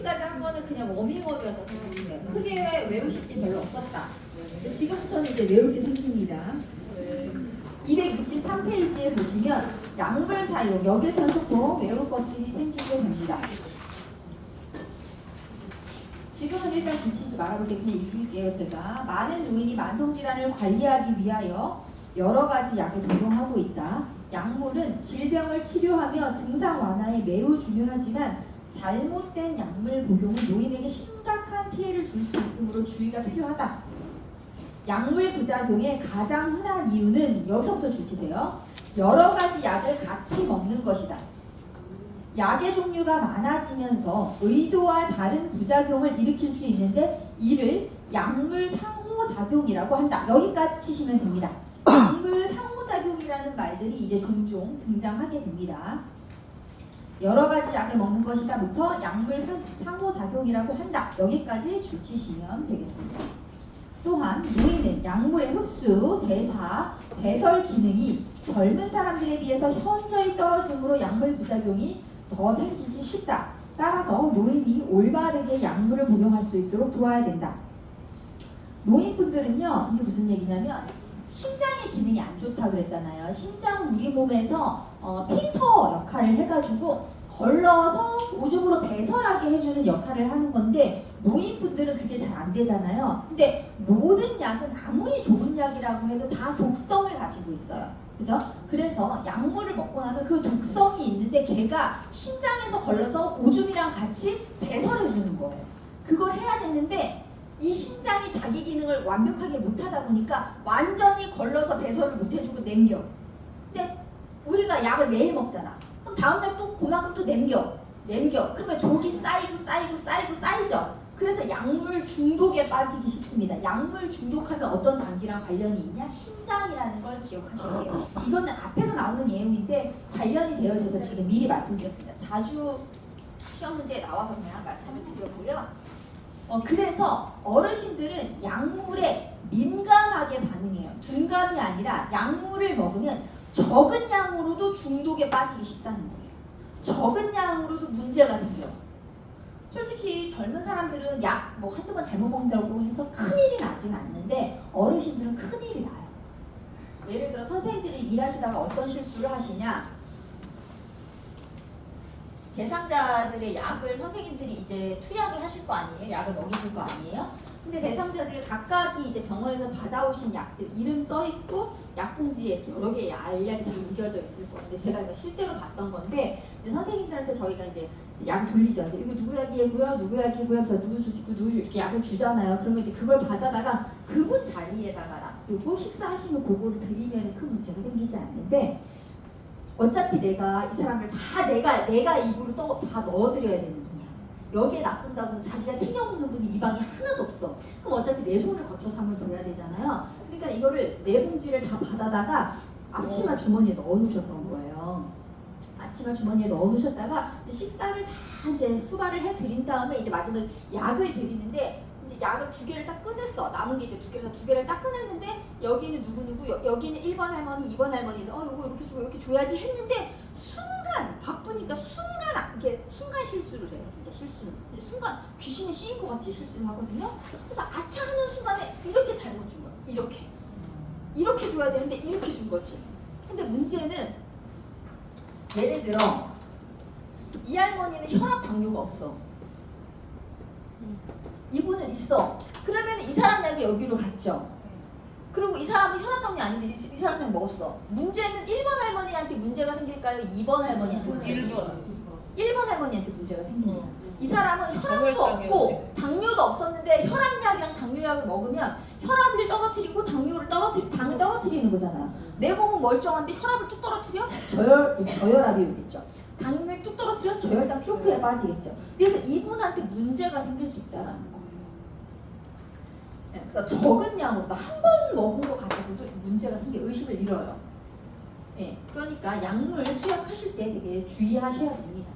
까지 한 거는 그냥 워밍업이었다 생각해요. 크게 외우실 게 별로 없었다. 근데 지금부터는 이제 외울 게 생깁니다. 263페이지에 보시면 약물 사용, 여기에서는 조금 외울 것들이 생기게 됩니다. 지금은 일단 붙이지 말아보세요. 그냥 읽을게요. 제가 많은 노인이 만성질환을 관리하기 위하여 여러 가지 약을 복용하고 있다. 약물은 질병을 치료하며 증상 완화에 매우 중요하지만 잘못된 약물 복용은 노인에게 심각한 피해를 줄 수 있으므로 주의가 필요하다. 약물 부작용의 가장 흔한 이유는 여기서부터 줄치세요. 여러 가지 약을 같이 먹는 것이다. 약의 종류가 많아지면서 의도와 다른 부작용을 일으킬 수 있는데 이를 약물 상호작용이라고 한다. 여기까지 치시면 됩니다. 약물 상호작용이라는 말들이 이제 종종 등장하게 됩니다. 여러 가지 약을 먹는 것이다부터 약물 상호작용이라고 한다. 여기까지 줄치시면 되겠습니다. 또한 노인은 약물의 흡수, 대사, 배설 기능이 젊은 사람들에 비해서 현저히 떨어지므로 약물 부작용이 더 생기기 쉽다. 따라서 노인이 올바르게 약물을 복용할 수 있도록 도와야 된다. 노인분들은요, 이게 무슨 얘기냐면 심장의 기능이 안 좋다고 그랬잖아요. 심장 우리 몸에서 필터 역할을 해가지고 걸러서 오줌으로 배설하게 해주는 역할을 하는 건데 노인분들은 그게 잘 안 되잖아요. 근데 모든 약은 아무리 좋은 약이라고 해도 다 독성을 가지고 있어요. 그죠? 그래서 약물을 먹고 나면 그 독성이 있는데 걔가 심장에서 걸러서 오줌이랑 같이 배설해 주는 거예요. 그걸 해야 되는데 이 심장이 자기 기능을 완벽하게 못하다 보니까 완전히 걸러서 배설을 못해주고 남겨. 근데 우리가 약을 매일 먹잖아. 그럼 다음날 또 그만큼 또 남겨. 그러면 독이 쌓이죠. 그래서 약물 중독에 빠지기 쉽습니다. 약물 중독하면 어떤 장기랑 관련이 있냐? 심장이라는 걸 기억하셔야 돼요. 이거는 앞에서 나오는 내용인데 관련이 되어져서 지금 미리 말씀드렸습니다. 자주 시험 문제에 나와서 그냥 말씀을 드렸고요. 그래서 어르신들은 약물에 민감하게 반응해요. 둔감이 아니라 약물을 먹으면 적은 양으로도 중독에 빠지기 쉽다는 거예요. 적은 양으로도 문제가 생겨요. 솔직히 젊은 사람들은 약 뭐 한두 번 잘못 먹는다고 해서 큰일이 나지는 않는데 어르신들은 큰일이 나요. 예를 들어 선생님들이 일하시다가 어떤 실수를 하시냐, 대상자들의 약을 선생님들이 이제 투약을 하실 거 아니에요? 약을 먹이실 거 아니에요? 근데 대상자들 각각이 이제 병원에서 받아오신 약들 이름 써있고 약봉지에 여러 개의 알약이 다 우겨져 있을 건데 제가 이거 실제로 봤던 건데 이제 선생님들한테 저희가 이제 약 돌리죠. 이거 누구 약이고요, 누구 약이고요, 저 누구 주시고 누구 이렇게 약을 주잖아요. 그러면 이제 그걸 받아다가 그분 자리에다가 놔두고 식사하시면 그거를 드리면 큰 문제가 생기지 않는데 어차피 내가 이 사람을 다 내가 입으로 다 넣어드려야 되는 분이야. 여기에 놔둔다고 자기가 챙겨 먹는 분이 이 방에 하나도 없어. 그럼 어차피 내 손을 거쳐서 한번 줘야 되잖아요. 그러니까 이거를 네 봉지를 다 받아다가 앞치마 주머니에 넣어놓으셨던 거예요. 앞치마 주머니에 넣어놓으셨다가 식사를 다 이제 수발을 해드린 다음에 이제 마지막에 약을 드리는데 이제 약을 두 개를 딱 꺼냈어. 남은 게 이제 두 개를 딱 꺼냈는데 여기는 누구 여기는 1번 할머니, 2번 할머니 요거 이렇게 주고 이렇게 줘야지 했는데 순간 바쁘니까 이게 순간 실수를 해요. 진짜 실수는. 순간 귀신에 씌인 것 같이 실수를 하거든요. 그래서 아차 하는 순간에 이렇게 잘못 준 거야. 이렇게 줘야 되는데 이렇게 준 거지. 근데 문제는 예를 들어 이 할머니는 혈압 당뇨가 없어. 이분은 있어. 그러면 이 사람 약이 여기로 갔죠. 그리고 이 사람은 혈압당뇨 아닌데 이 사람 약 먹었어. 문제는 1번 할머니한테 문제가 생길까요? 2번 할머니한테 문제가 생길까요? 1번 할머니한테 문제가 생깁니다. 이 사람은 혈압도 없고 당뇨도 없었는데 혈압약이랑 당뇨약을 먹으면 혈압을 떨어뜨리고 당을 떨어뜨리는 거잖아요. 내 몸은 멀쩡한데 혈압을 뚝 떨어뜨려? 저혈압이 오겠죠. 당을 뚝 떨어뜨려? 저혈당 쇼크에 빠지겠죠. 그래서 이분한테 문제가 생길 수 있다는 거. 그래서 적은 양으로 한 번 먹은 거 가지고도 문제가 생겨 의식을 잃어요. 예, 그러니까 약물 투약하실 때 되게 주의하셔야 됩니다.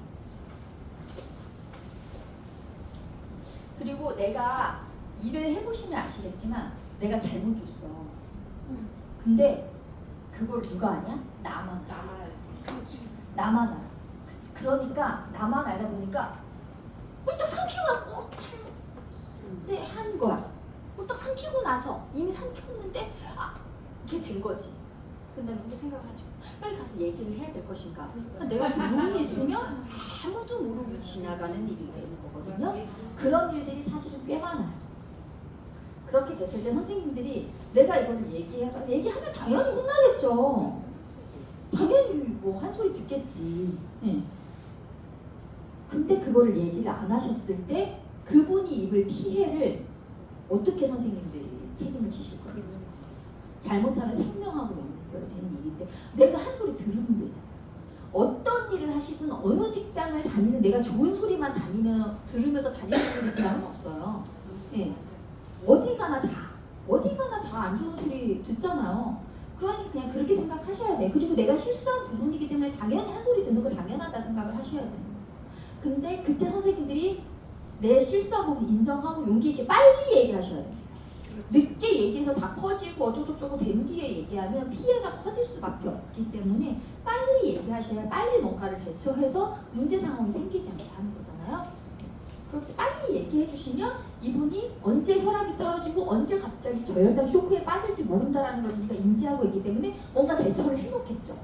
그리고 내가 일을 해보시면 아시겠지만 내가 잘못 줬어. 근데 그걸 누가 아냐? 나만 알아. 그러니까 나만 알다 보니까 꿀떡 삼키고 나서 네, 한 거야. 꿀떡 삼키고 나서 이미 삼켰는데 이게 된 거지. 근데 먼저 생각을 하죠. 빨리 가서 얘기를 해야 될 것인가. 내가 조용히 있으면 아무도 모르고 지나가는 일이 되는 거거든요. 그런 일들이 사실은 꽤 많아요. 그렇게 됐을 때 선생님들이 내가 이걸 얘기하면 당연히 혼나겠죠. 당연히 뭐 한 소리 듣겠지. 네. 근데 그거를 얘기를 안 하셨을 때 그분이 입을 피해를 어떻게 선생님들이 책임을 지실 거예요? 잘못하면 생명하고 연결되는 일인데 내가 한 소리 들으면 되잖아요. 어떤 일을 하시든 어느 직장을 다니는 내가 좋은 소리만 들으면서 다니는 직장은 없어요. 네. 어디 가나 다 안 좋은 소리 듣잖아요. 그러니 그냥 그렇게 생각하셔야 돼. 그리고 내가 실수한 부분이기 때문에 당연히 한 소리 듣는 거 당연하다 생각을 하셔야 돼요. 근데 그때 선생님들이 내 실수한 부분 인정하고 용기 있게 빨리 얘기하셔야 돼요. 늦게 얘기해서 다 퍼지고 어쩌고저쩌고 된 뒤에 얘기하면 피해가 커질 수밖에 없기 때문에 빨리 얘기하셔야 빨리 뭔가를 대처해서 문제 상황이 생기지 않게 하는 거잖아요. 그렇게 빨리 얘기해 주시면 이분이 언제 혈압이 떨어지고 언제 갑자기 저혈당 쇼크에 빠질지 모른다는 걸 우리가 인지하고 있기 때문에 뭔가 대처를 해놓겠죠.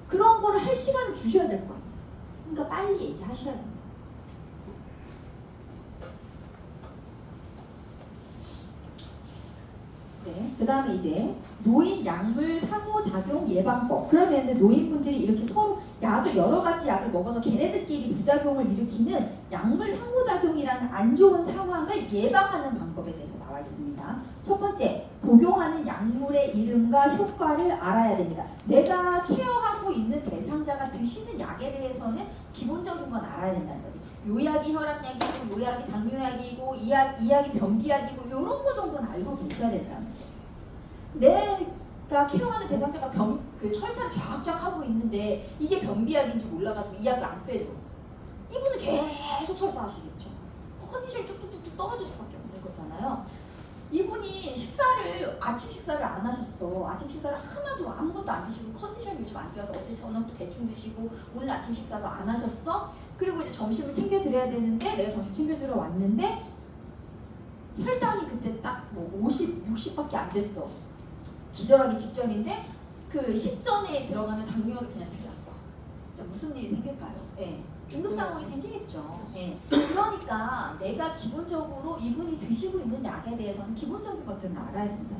그런 거를 할 시간을 주셔야 될 거예요. 그러니까 빨리 얘기하셔야 됩니다. 네, 그 다음에 이제 노인 약물 상호작용 예방법. 그러면 노인분들이 이렇게 서로 여러 가지 약을 먹어서 걔네들끼리 부작용을 일으키는 약물 상호작용이라는 안 좋은 상황을 예방하는 방법에 대해서 나와 있습니다. 첫 번째, 복용하는 약물의 이름과 효과를 알아야 됩니다. 내가 케어하고 있는 대상자가 드시는 약에 대해서는 기본적인 건 알아야 된다는 거지. 요 약이 혈압약이고 요 약이 당뇨약이고 이 약이 변비약이고 이런 거 정도는 알고 계셔야 된다는 거예요. 내가 케어하는 대상자가 설사를 쫙쫙 하고 있는데 이게 변비약인지 몰라가지고 이 약을 안 빼줘. 이분은 계속 설사하시겠죠. 컨디션이 뚝뚝뚝뚝 떨어질 수밖에 없는 거잖아요. 이분이 아침 식사를 안 하셨어. 아침 식사를 하나도 아무것도 안 드시고 컨디션이 요즘 안 좋아서 어제 저녁도 대충 드시고 오늘 아침 식사도 안 하셨어. 그리고 이제 점심을 챙겨드려야 되는데 내가 점심 챙겨주러 왔는데 혈당이 그때 딱 뭐 50, 60밖에 안 됐어. 기절하기 직전인데 그 식전에 들어가는 당뇨를 그냥 드렸어. 무슨 일이 생길까요? 네. 중급 상황이 생기겠죠. 네. 그러니까 내가 기본적으로 이분이 드시고 있는 약에 대해서는 기본적인 것들은 알아야 된다.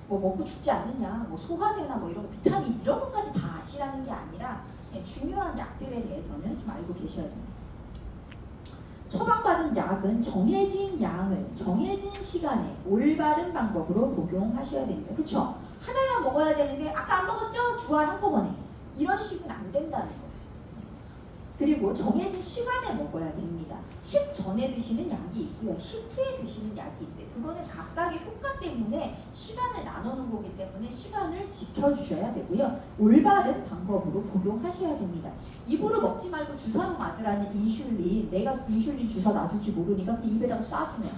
뭐 먹고 죽지 않느냐, 뭐 소화제나 뭐 이런 거, 비타민 이런 것까지 다 아시라는 게 아니라 중요한 약들에 대해서는 좀 알고 계셔야 됩니다. 처방받은 약은 정해진 양을 정해진 시간에 올바른 방법으로 복용하셔야 됩니다. 그쵸? 하나만 먹어야 되는데 아까 안 먹었죠? 2알 한꺼번에 이런 식은 안 된다는 거예요. 그리고 정해진 시간에 먹어야 됩니다. 식전에 드시는 약이 있고요. 식후에 드시는 약이 있어요. 그거는 각각의 효과 때문에 시간을 나누는 거기 때문에 시간을 지켜주셔야 되고요. 올바른 방법으로 복용하셔야 됩니다. 입으로 먹지 말고 주사로 맞으라는 인슐린, 내가 인슐린 주사 놔줄지 모르니까 그 입에다가 쏴주면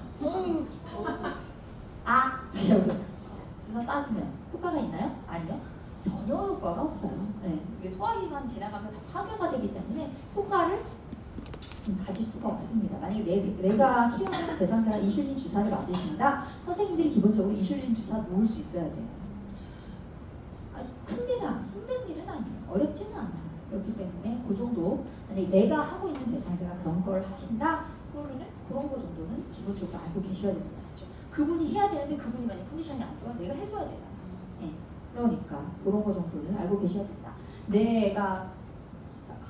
주사 쏴주면 효과가 있나요? 아니요. 전혀 효과가 없어요. 네. 이게 소화기관 지나가면 다 파괴가 되기 때문에 효과를 가질 수가 없습니다. 만약에 내가 케어하는 대상자가 인슐린 주사를 맞으신다, 선생님들이 기본적으로 인슐린 주사 놓을 수 있어야 돼요. 큰 일은 힘든 일은 아니에요. 어렵지는 않아요. 그렇기 때문에 그 정도, 만약에 내가 하고 있는 대상자가 그런 걸 하신다, 그러면은 그런 거 정도는 기본적으로 알고 계셔야 됩니다. 그렇죠? 그분이 해야 되는데 그분이 만약 컨디션이 안 좋아, 내가 해줘야 되잖아. 네. 그러니까 그런 거 정도는 알고 계셔야 된다. 내가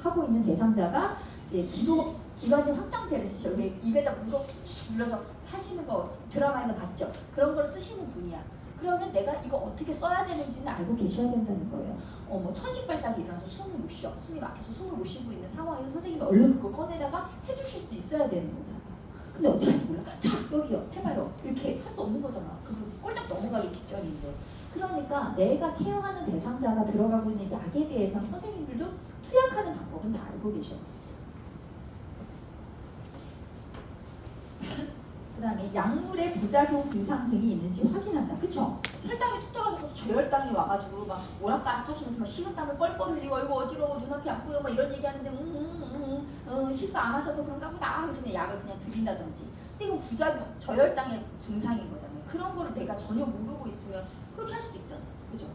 하고 있는 대상자가 이제 기관지 확장제를 쓰셔. 여기 입에다 물어서 하시는 거 드라마에서 봤죠. 그런 걸 쓰시는 분이야. 그러면 내가 이거 어떻게 써야 되는지는 알고 계셔야 된다는 거예요. 뭐 천식발작이 일어나서 숨을 못 쉬어. 숨이 막혀서 숨을 못 쉬고 있는 상황에서 선생님이 얼른 그거 꺼내다가 해주실 수 있어야 되는 거잖아. 근데 어떻게 할지 몰라. 자, 여기요. 해봐요. 이렇게 할 수 없는 거잖아. 그거 꼴딱 넘어가기 직전인데. 그러니까 내가 케어하는 대상자가 들어가고 있는 약에 대해서 선생님들도 투약하는 방법은 다 알고 계셔요. 그 다음에 약물의 부작용 증상 등이 있는지 확인한다. 그쵸? 혈당이 툭 떨어져서 저혈당이 와가지고 막 오락가락 하시면서 막 식은땀을 뻘뻘 흘리고 이거 어지러워 눈앞이 안 보여 막 이런 얘기하는데 식사 안 하셔서 그런가 보다 하면서 그냥 약을 그냥 드린다든지. 근데 이건 부작용, 저혈당의 증상인 거잖아요. 그런 거를 내가 전혀 모르고 있으면 그렇게 할 수도 있잖아요. 그죠?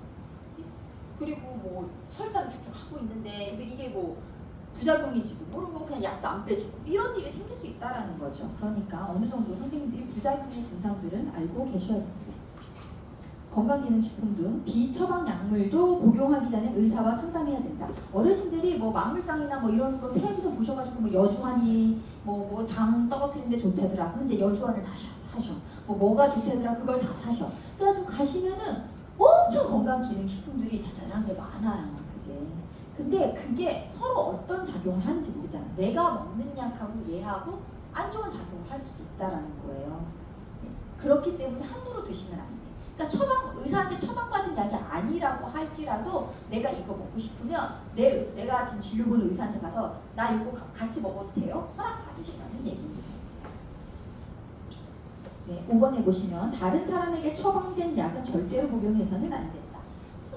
그리고 뭐 설사를 쭉쭉 하고 있는데 이게 뭐 부작용인지도 모르고 그냥 약도 안 빼주고 이런 일이 생길 수 있다라는 거죠. 그러니까 어느 정도 선생님들이 부작용의 증상들은 알고 계셔야 됩니다. 건강기능식품 등 비처방 약물도 복용하기 전에 의사와 상담해야 된다. 어르신들이 뭐 만물상이나 뭐 이런 거 텔레비전 보셔가지고 뭐 여주환이 뭐 당 떨어뜨리는데 좋다더라. 그럼 이제 여주환을 다 사셔. 뭐가 좋다더라. 그걸 다 사셔. 그래가지고 가시면은 엄청 건강기능식품들이 자잘한 게 많아요. 근데 그게 서로 어떤 작용을 하는지 모르잖아. 내가 먹는 약하고 얘하고 안 좋은 작용을 할 수도 있다라는 거예요. 그렇기 때문에 함부로 드시면 안 돼. 그러니까 의사한테 처방받은 약이 아니라고 할지라도 내가 이거 먹고 싶으면 내가 지금 진료 보는 의사한테 가서 나 이거 같이 먹어도 돼요? 허락 받으시라는 얘기입니다. 네, 5번에 보시면 다른 사람에게 처방된 약은 절대로 복용해서는 안 된다.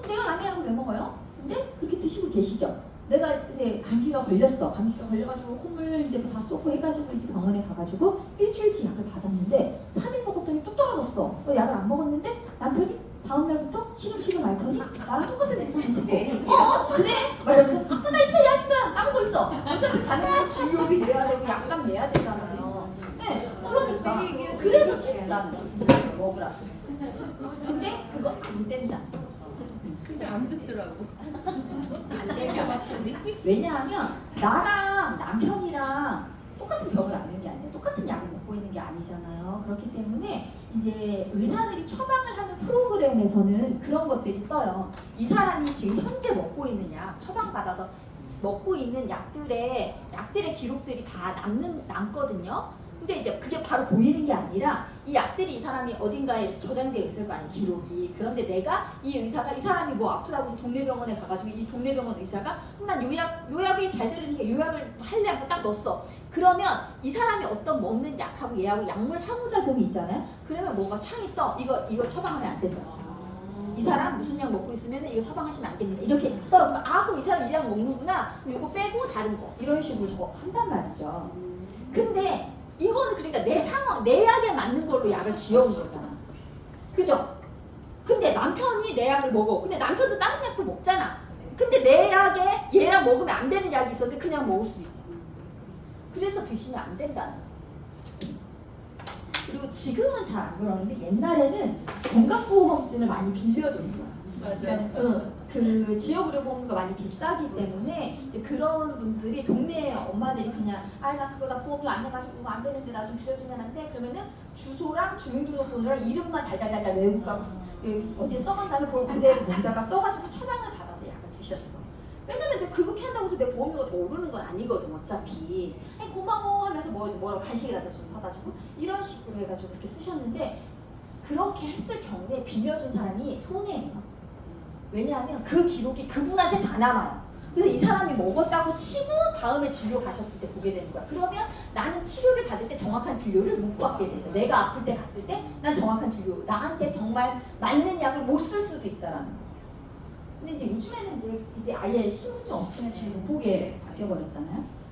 내가 남의 약을 왜 먹어요? 근데 그렇게 드시고 계시죠? 내가 이제 감기가 걸려가지고 홈을 이제 다 쏟고 해가지고 이제 병원에 가가지고 일주일치 약을 받았는데 3일 먹었더니 뚝 떨어졌어. 약을 안 먹었는데 남편이 다음날부터 시름시름 앓더니 나랑 똑같은 증상이 있고 그래? 막 이러면서 나 있어 약 있어 남은 거 있어. 어차피 당연히 진료비 내야 되고 약값 내야 되잖아요. 네, 그러니까 그래서 죽다는 거지. 먹으라고. 근데 그거 안 된다. 근데 안 듣더라고. 안 되죠. 왜냐하면 나랑 남편이랑 똑같은 병을 앓는 게 아니라 똑같은 약을 먹고 있는 게 아니잖아요. 그렇기 때문에 이제 의사들이 처방을 하는 프로그램에서는 그런 것들이 떠요. 이 사람이 지금 현재 먹고 있는 약, 처방받아서 먹고 있는 약들의 기록들이 다 남거든요. 근데 이제 그게 바로 보이는 게 아니라 이 약들이 이 사람이 어딘가에 저장되어 있을 거 아니에요, 기록이. 그런데 내가 이 의사가 이 사람이 뭐 아프다고 동네 병원에 가가지고 이 동네 병원 의사가 난 요약이 잘 들으니까 요약을 할래 하면서 딱 넣었어. 그러면 이 사람이 어떤 먹는 약하고 얘하고 약물 상호작용이 있잖아요. 그러면 뭐가 창이 떠. 이거 처방하면 안 된다. 이 사람 무슨 약 먹고 있으면 이거 처방하시면 안 됩니다. 이렇게 떠. 그럼 이 사람 이 약 먹는구나. 그럼 이거 빼고 다른 거. 이런 식으로 한단 말이죠. 근데 이거는 그러니까 내 상황, 내 약에 맞는 걸로 약을 지어온 거잖아. 그죠? 근데 남편이 내 약을 먹어. 근데 남편도 다른 약도 먹잖아. 근데 내 약에 얘랑 먹으면 안 되는 약이 있었는데 그냥 먹을 수도 있잖아. 그래서 드시면 안 된다는 거야. 그리고 지금은 잘 안 그러는데 옛날에는 건강보험증을 많이 빌려줬어요. 맞아. 그 지역의료보험료가 많이 비싸기 때문에 이제 그런 분들이 동네 엄마들이 그냥 나 그거 나 보험료 안 내가지고 안 되는데 나 좀 빌려주면 안 돼? 그러면은 주소랑 주민등록번호랑 이름만 달달달달 외우고 가고 어디에 써간 다음에 그걸 그대로 거기다가 써가지고 처방을 받아서 약을 드셨어. 왜냐면 근데 그렇게 한다고 해서 내 보험료가 더 오르는 건 아니거든 어차피. 고마워 하면서 뭐라고 간식이라도 좀 사다 주고 이런 식으로 해가지고 그렇게 쓰셨는데 그렇게 했을 경우에 빌려준 사람이 손해예요. 왜냐하면 그 기록이 그분한테 다 남아요. 그래서 이 사람이 먹었다고 치고 다음에 진료 가셨을 때 보게 되는 거야. 그러면 나는 치료를 받을 때 정확한 진료를 못 받게 되죠. 내가 아플 때 갔을 때 난 정확한 진료, 나한테 정말 맞는 약을 못 쓸 수도 있다라는 거. 근데 이제 요즘에는 이제 아예 신분증 없으면 진료 못 보게 바뀌어버렸잖아요.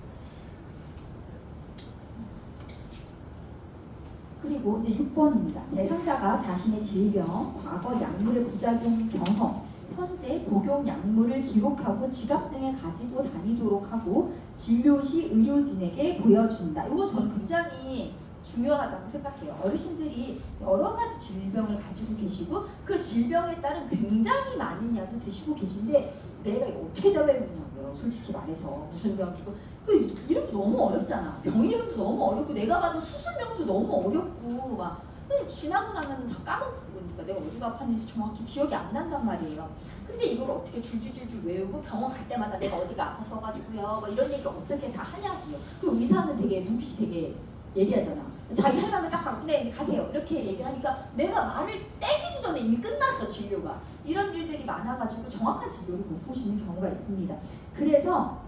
그리고 이제 6번입니다. 대상자가 자신의 질병, 과거 약물의 부작용 경험, 현재 복용 약물을 기록하고 지갑 등에 가지고 다니도록 하고 진료 시 의료진에게 보여준다. 이거 저는 굉장히 중요하다고 생각해요. 어르신들이 여러 가지 질병을 가지고 계시고 그 질병에 따른 굉장히 많은 약을 드시고 계신데 내가 이거 어떻게 다 외우냐고요. 솔직히 말해서 무슨 병이고 그 이름도 너무 어렵잖아. 병 이름도 너무 어렵고 내가 받은 수술명도 너무 어렵고 막 지나고 나면 다 까먹으니까 내가 어디가 아팠는지 정확히 기억이 안 난단 말이에요. 근데 이걸 어떻게 줄줄줄줄 외우고 병원 갈 때마다 내가 어디가 아팠어가지고요. 막 이런 얘기를 어떻게 다 하냐고요. 그 의사는 되게 눈빛이 되게 얘기하잖아. 자기 할 말을 딱 하고 네 이제 가세요. 이렇게 얘기를 하니까 내가 말을 떼기도 전에 이미 끝났어 진료가. 이런 일들이 많아가지고 정확한 진료를 못 보시는 경우가 있습니다. 그래서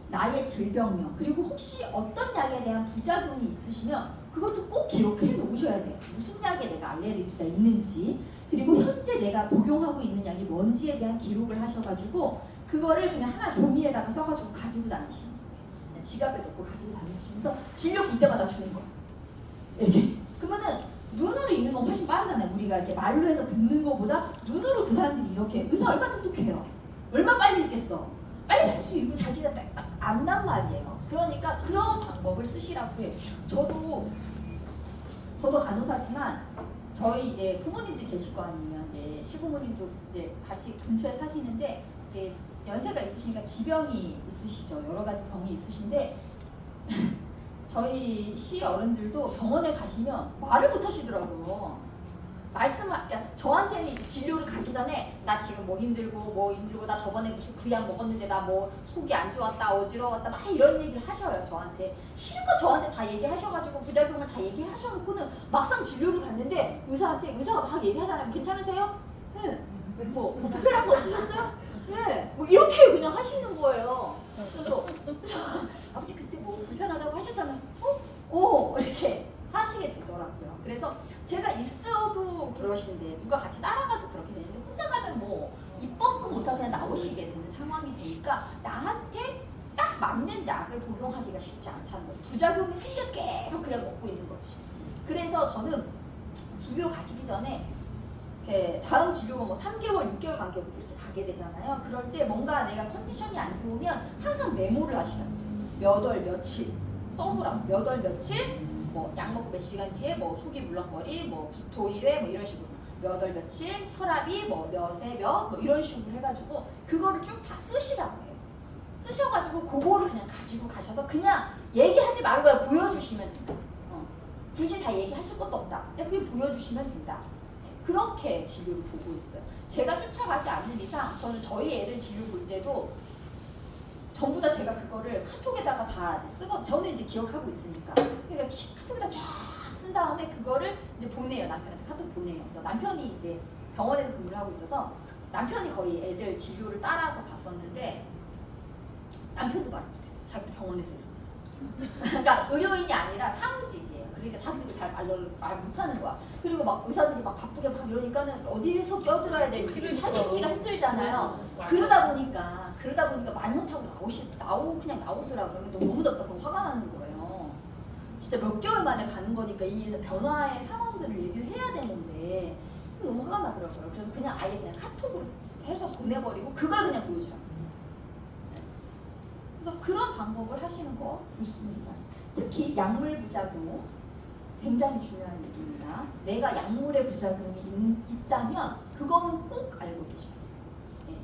나의 질병명 그리고 혹시 어떤 약에 대한 부작용이 있으시면 그것도 꼭 기록해 놓으셔야 돼요. 무슨 약에 내가 알레르기가 있는지 그리고 현재 내가 복용하고 있는 약이 뭔지에 대한 기록을 하셔가지고 그거를 그냥 하나 종이에다가 써가지고 가지고 다니시는 거예요. 지갑에 넣고 가지고 다니면서 진료 볼 때마다 주는 거야. 이렇게. 그러면은 눈으로 읽는 건 훨씬 빠르잖아요. 우리가 이렇게 말로 해서 듣는 것보다 눈으로 그 사람들이 이렇게 의사 얼마나 똑똑해요. 얼마 빨리 읽겠어. 빨리 읽고 자기가 딱 안단 말이에요. 그러니까 그런 방법을 쓰시라고 해요. 저도 간호사지만 저희 이제 부모님들 계실 거 아니에요. 이제 시부모님도 이제 같이 근처에 사시는데 연세가 있으시니까 지병이 있으시죠. 여러 가지 병이 있으신데 저희 시 어른들도 병원에 가시면 말을 못 하시더라고요. 그러니까 저한테는 진료를 가기 전에 나 지금 뭐 힘들고 나 저번에 무슨 그 약 먹었는데 나 뭐 속이 안 좋았다 어지러웠다 막 이런 얘기를 하셔요. 저한테 실컷 저한테 다 얘기하셔가지고 부작용을 다 얘기하셔놓고는 막상 진료를 갔는데 의사가 막 얘기하잖아요. 괜찮으세요? 네. 뭐 불편한 거 없으셨어요? 네. 뭐 이렇게 그냥 하시는 거예요. 그래서 아버지 그때 뭐 불편하다고 하셨잖아요. 이렇게 하시게 되더라고요. 그래서 제가 있어도 그러신데 누가 같이 따라가도 그렇게 되는데 혼자 가면 뭐 입 뻥끗 못하고 그냥 나오시게 되는 상황이 되니까 나한테 딱 맞는 약을 복용하기가 쉽지 않다는 거예요. 부작용이 생겨도 계속 그냥 먹고 있는 거지. 그래서 저는 진료 가시기 전에 다음 진료가 뭐 3개월, 6개월 간격으로 이렇게 가게 되잖아요. 그럴 때 뭔가 내가 컨디션이 안 좋으면 항상 메모를 하시라고. 몇 월 며칠 써보라고. 몇 월 며칠 뭐 약 먹고 몇 시간 뒤에 뭐 속이 물렁거리 뭐 구토 1회 뭐 이런 식으로 몇 월 며칠 혈압이 뭐 몇에 몇 뭐 이런 식으로 해가지고 그거를 쭉 다 쓰시라고 해요. 쓰셔가지고 그거를 그냥 가지고 가셔서 그냥 얘기하지 말고 보여주시면 된다. 굳이 다 얘기하실 것도 없다. 그냥 보여주시면 된다. 그렇게 진료를 보고 있어요. 제가 쫓아가지 않는 이상 저는 저희 애들 진료 볼 때도 전부 다 제가 그거를 카톡에다가 다 이제 저는 이제 기억하고 있으니까 그러니까 카톡에다 쫙 쓴 다음에 그거를 이제 보내요. 남편한테 카톡 보내요. 그래서 남편이 이제 병원에서 근무를 하고 있어서 남편이 거의 애들 진료를 따라서 갔었는데 남편도 말 못해요. 자기도 병원에서 일하고 있어. 그러니까 의료인이 아니라 사무직이에요. 그러니까 자기도 잘 말 못하는 거야. 그리고 막 의사들이 막 바쁘게 막 이러니까는 어디서 껴들어야 될지 찾기가 힘들잖아요. 그러다 보니까 말 못하고 그냥 나오더라고요. 너무 답답하고 화가 나는 거예요. 진짜 몇 개월 만에 가는 거니까 이 변화의 상황들을 얘기를 해야 되는데 너무 화가 나더라고요. 그래서 그냥 아예 그냥 카톡으로 해서 보내버리고 그걸 그냥 보여주라고. 그래서 그런 방법을 하시는 거 좋습니다. 특히 약물 부작용 굉장히 중요한 얘기입니다. 내가 약물의 부작용이 있다면 그거는 꼭 알고 계셔요. 네.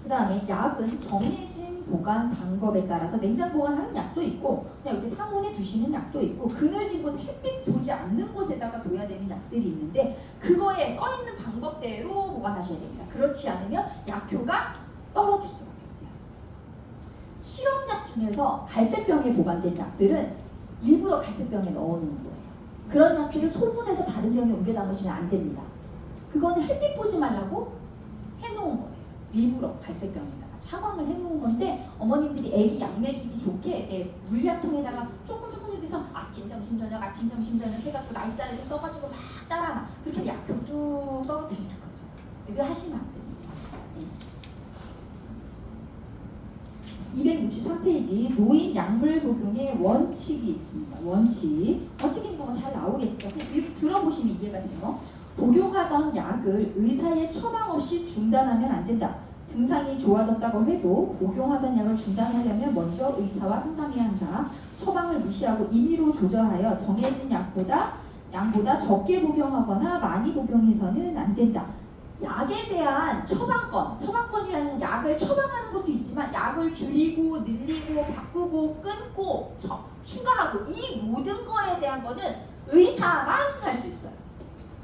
그 다음에 약은 정해진 보관 방법에 따라서 냉장 보관하는 약도 있고 그냥 이렇게 상온에 두시는 약도 있고 그늘진 곳에 햇빛 보지 않는 곳에다가 둬야 되는 약들이 있는데 그거에 써있는 방법대로 보관하셔야 됩니다. 그렇지 않으면 약효가 떨어질 수밖에 없어요. 실험약 중에서 갈색병에 보관된 약들은 일부러 갈색병에 넣어놓은 거예요. 그런 약들을 소분해서 다른 병에 옮겨 담으시면 안 됩니다. 그거는 햇빛 보지 말라고 해놓은 거예요. 일부러 갈색병에다가 차광을 해놓은 건데 어머님들이 애기 약 먹이기 좋게 물약통에다가 조금 이렇게 해서 아침, 점심, 저녁 해가지고 날짜를 써가지고 막 따라놔. 그렇게 약효 뚝 떨어뜨리는 거죠. 이거 하시면 안 됩니다. 263페이지 노인 약물 복용의 원칙이 있습니다. 원칙인 거 잘 나오겠죠. 들어보시면 이해가 돼요. 복용하던 약을 의사의 처방 없이 중단하면 안 된다. 증상이 좋아졌다고 해도 복용하던 약을 중단하려면 먼저 의사와 상담해야 한다. 처방을 무시하고 임의로 조절하여 정해진 양보다 적게 복용하거나 많이 복용해서는 안 된다. 약에 대한 처방권이라는 건 약을 처방하는 것도 있지만 약을 줄이고 늘리고 바꾸고 끊고 추가하고 이 모든 거에 대한 거는 의사만 할 수 있어요.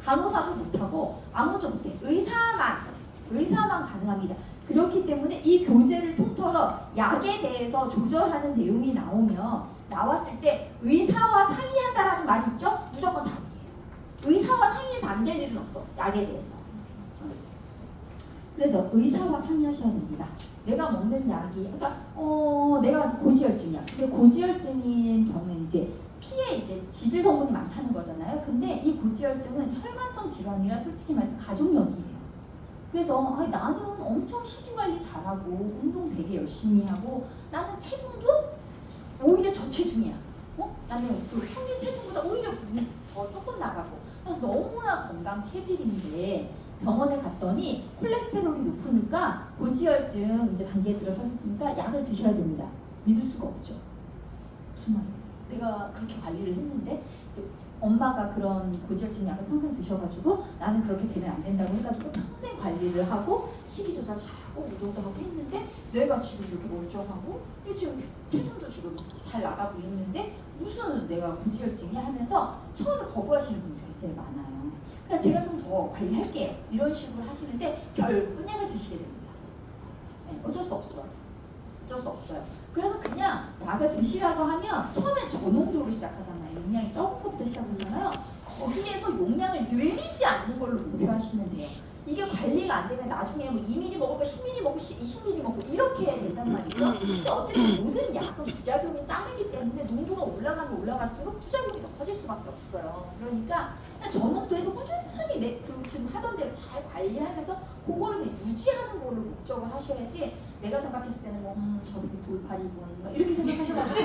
간호사도 못하고 아무도 못해. 의사만 가능합니다. 그렇기 때문에 이 교재를 통틀어 약에 대해서 조절하는 내용이 나왔을 때 의사와 상의한다라는 말이 있죠? 무조건 답이에요. 의사와 상의해서 안 될 일은 없어. 약에 대해서. 그래서 의사와 상의하셔야 됩니다. 내가 먹는 약이, 그러니까 내가 고지혈증이야. 근데 고지혈증인 경우에 이제 피에 이제 지질 성분이 많다는 거잖아요. 근데 이 고지혈증은 혈관성 질환이라 솔직히 말해서 가족력이에요. 그래서 나는 엄청 식이 관리 잘하고 운동 되게 열심히 하고 나는 체중도 오히려 저체중이야. 나는 그 평균 체중보다 오히려 더 조금 나가고 그래서 너무나 건강 체질인데 병원에 갔더니 콜레스테롤이 높으니까 고지혈증 이제 단계에 들어섰으니까 약을 드셔야 됩니다. 믿을 수가 없죠. 무슨 말이야? 내가 그렇게 관리를 했는데 이제 엄마가 그런 고지혈증 약을 평생 드셔가지고 나는 그렇게 되면 안 된다고 해가지고 평생 관리를 하고 식이 조절 잘하고 운동도 하고 했는데 내가 지금 이렇게 멀쩡하고 지금 체중도 지금 잘 나가고 있는데 무슨 내가 고지혈증이야 하면서 처음에 거부하시는 분들이 제일 많아요. 그러니까 제가 좀 더 관리할게요 이런 식으로 하시는데 결국 약을 드시게 됩니다. 네, 어쩔 수 없어요. 그래서 그냥 약을 드시라고 하면 처음에 저농도로 시작하잖아요. 용량이 적은 것부터 시작하잖아요. 거기에서 용량을 늘리지 않는 걸로 목표하시면 돼요. 이게 관리가 안 되면 나중에 뭐 2ml 먹을 거 10ml 먹고 20ml 먹고 이렇게 해야 된단 말이죠. 근데 어쨌든 모든 약은 부작용이 따르기 때문에 농도가 올라가면 올라갈수록 부작용이 더 커질 수밖에 없어요. 그러니까 그냥 저농도에서 꾸준히 그 지금 하던 대로 잘 관리하면서 그거를 그냥 유지하는 걸로 목적을 하셔야지 내가 생각했을 때는 뭐 저렇게 돌팔이군 뭐 이렇게 생각하셔가지고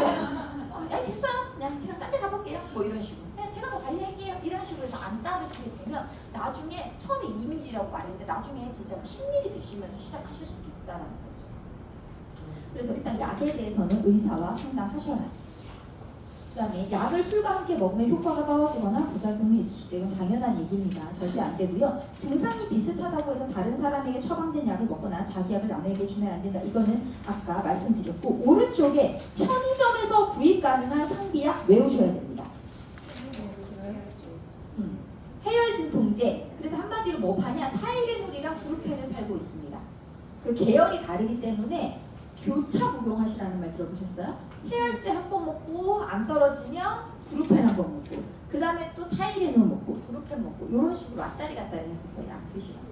됐어요 그냥 제가 딴 데 가볼게요 뭐 이런 식으로 그냥 제가 뭐 관리할게요 이런 식으로 해서 안 따르시게 되면 나중에 처음에 2ml라고 말했는데 나중에 진짜 10ml 드시면서 시작하실 수도 있다는 거죠. 그래서 일단 약에 대해서는 의사와 상담하셔라. 그 다음에 약을 술과 함께 먹으면 효과가 떨어지거나 부작용이 있을 수 있다. 이건 당연한 얘기입니다. 절대 안 되고요. 증상이 비슷하다고 해서 다른 사람에게 처방된 약을 먹거나 자기 약을 남에게 주면 안 된다. 이거는 아까 말씀드렸고 오른쪽에 편의점에서 구입 가능한 상비약 외우셔야 됩니다. 해열 진통제. 그래서 한마디로 뭐 파냐? 타이레놀이랑 브루펜을 팔고 있습니다. 그 계열이 다르기 때문에 교차 복용하시라는 말 들어보셨어요? 해열제 한 번 먹고 안 떨어지면 브루펜 한 번 먹고 그 다음에 또 타이레놀 먹고 브루펜 먹고 이런 식으로 왔다리 갔다리 해서 약 드시라고.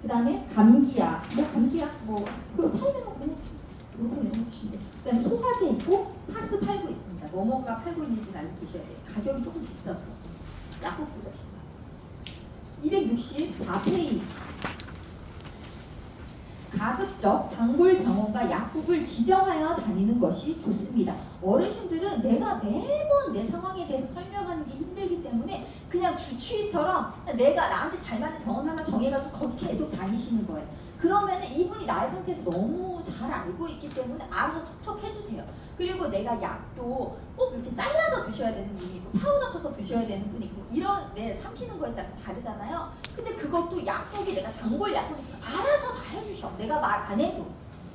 그 다음에 감기약 그 타이레놀 브루펜 이런 거 주시면 돼요. 그 다음에 소화제 있고 파스 팔고 있습니다. 뭐뭐가 팔고 있는지는 알고 계셔야 돼요. 가격이 조금 비싸서 약국보다 비싸. 264페이지. 가급적 단골 병원과 약국을 지정하여 다니는 것이 좋습니다. 어르신들은 내가 매번 내 상황에 대해서 설명하는 게 힘들기 때문에 그냥 주치의처럼 내가 나한테 잘 맞는 병원 하나 정해가지고 거기 계속 다니시는 거예요. 그러면 이분이 나의 상태에서 너무 잘 알고 있기 때문에 알아서 척척 해주세요. 그리고 내가 약도 꼭 이렇게 잘라서 드셔야 되는 분이 있고 파우더 쳐서 드셔야 되는 분이 있고 이런 내 삼키는 거에 따라 다르잖아요. 근데 그것도 약국이 내가 단골 약국이 있으면 알아서 다 해주셔. 내가 말 안 해도.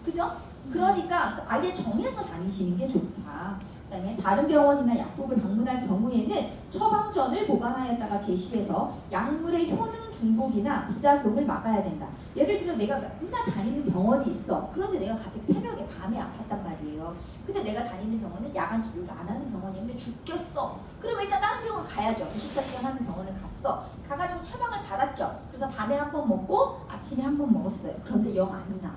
그죠? 그러니까 아예 정해서 다니시는 게 좋다. 그다음에 다른 병원이나 약국을 방문할 경우에는 처방전을 보관하였다가 제시해서 약물의 효능 중복이나 부작용을 막아야 된다. 예를 들어 내가 맨날 다니는 병원이 있어. 그런데 내가 갑자기 새벽에 밤에 아팠단 말이에요. 근데 내가 다니는 병원은 야간 진료를 안 하는 병원이었는데 죽겠어. 그러면 일단 다른 병원 가야죠. 24시간 하는 병원을 갔어. 가가지고 처방을 받았죠. 그래서 밤에 한 번 먹고 아침에 한 번 먹었어요. 그런데 영 안 나.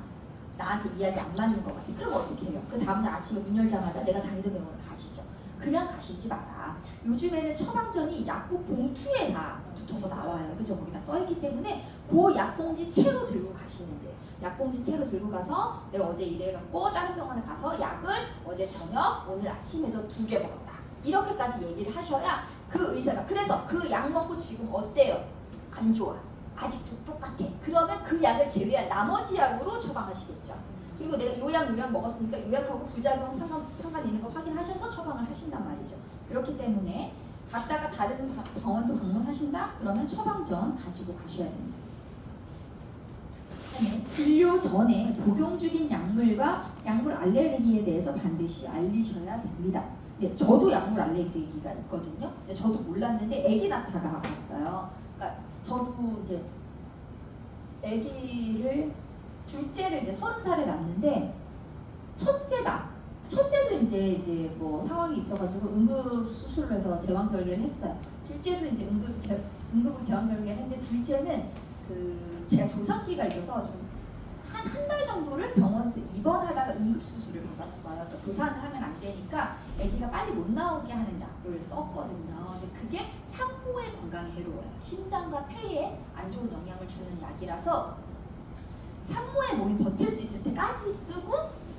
나한테 이야기 안 맞는 것 같아. 그럼 어떻게 해요? 그 다음날 아침에 문 열자마자 내가 다니던 병원을 가시죠. 그냥 가시지 마라. 요즘에는 처방전이 약국 봉투에 다 붙어서 나와요. 그죠? 거기다 써있기 때문에 그 약봉지 채로 들고 가시면 돼요. 약봉지 채로 들고 가서 내가 어제 이래갖고 다른 병원에 가서 약을 어제 저녁, 오늘 아침에서 2개 먹었다. 이렇게까지 얘기를 하셔야 그 의사가 그래서 그 약 먹고 지금 어때요? 안 좋아. 아직도 똑같아. 그러면 그 약을 제외한 나머지 약으로 처방하시겠죠. 그리고 내가 요약 먹었으니까 요약하고 부작용 상관 있는 거 확인하셔서 처방을 하신단 말이죠. 그렇기 때문에 갔다가 다른 병원도 방문하신다? 그러면 처방전 가지고 가셔야 됩니다. 그다음에 진료 전에 복용 중인 약물과 약물 알레르기에 대해서 반드시 알리셔야 됩니다. 네, 저도 약물 알레르기가 있거든요. 근데 저도 몰랐는데 아기 낳다가 왔어요. 그러니까 저도 이제 아기를 둘째를 이제 30살에 낳는데 첫째도 이제 뭐 상황이 있어가지고 응급 수술을 해서 제왕절개를 했어요. 둘째도 이제 응급으로 제왕절개를 했는데 둘째는 그 제가 조상기가 있어서 좀 한 달 정도를 병원에서 입원하다가 응급수술을 받았어요. 그러니까 조산을 하면 안 되니까 아기가 빨리 못 나오게 하는 약을 썼거든요. 근데 그게 산모의 건강에 해로워요. 심장과 폐에 안 좋은 영향을 주는 약이라서 산모의 몸이 버틸 수 있을 때까지 쓰고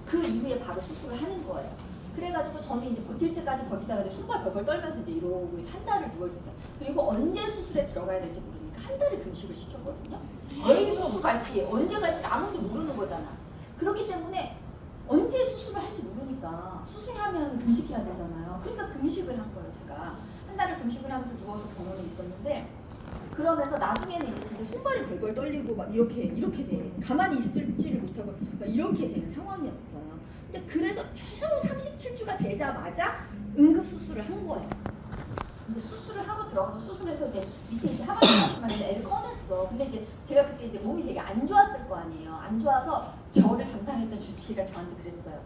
그 이후에 바로 수술을 하는 거예요. 그래가지고 저는 이제 버틸 때까지 버티다가 이제 손발 벌벌 떨면서 이제 이러고 이제 한 달을 누워있었어요. 그리고 언제 수술에 들어가야 될지 모르니까 한 달을 금식을 시켰거든요. 내일 수술 갈지 언제 갈지 아무도 모르는 거잖아. 그렇기 때문에 언제 수술을 할지 모르니까 수술하면 금식해야 되잖아요. 그러니까 금식을 한 거예요. 제가 한 달을 금식을 하면서 누워서 병원에 있었는데 그러면서 나중에는 이제 진짜 손발이 벌벌 떨리고 막 이렇게 돼. 가만히 있을지를 못하고 막 이렇게 되는 상황이었어요. 근데 그래서 겨우 37주가 되자마자 응급 수술을 한 거예요. 근데 수술을 하러 들어가서 수술해서 이제 밑에 이제 하반신만 이제 애를 꺼냈어. 근데 이제 제가 그때 이제 몸이 되게 안 좋았을 거 아니에요. 안 좋아서 저를 담당했던 주치의가 저한테 그랬어요.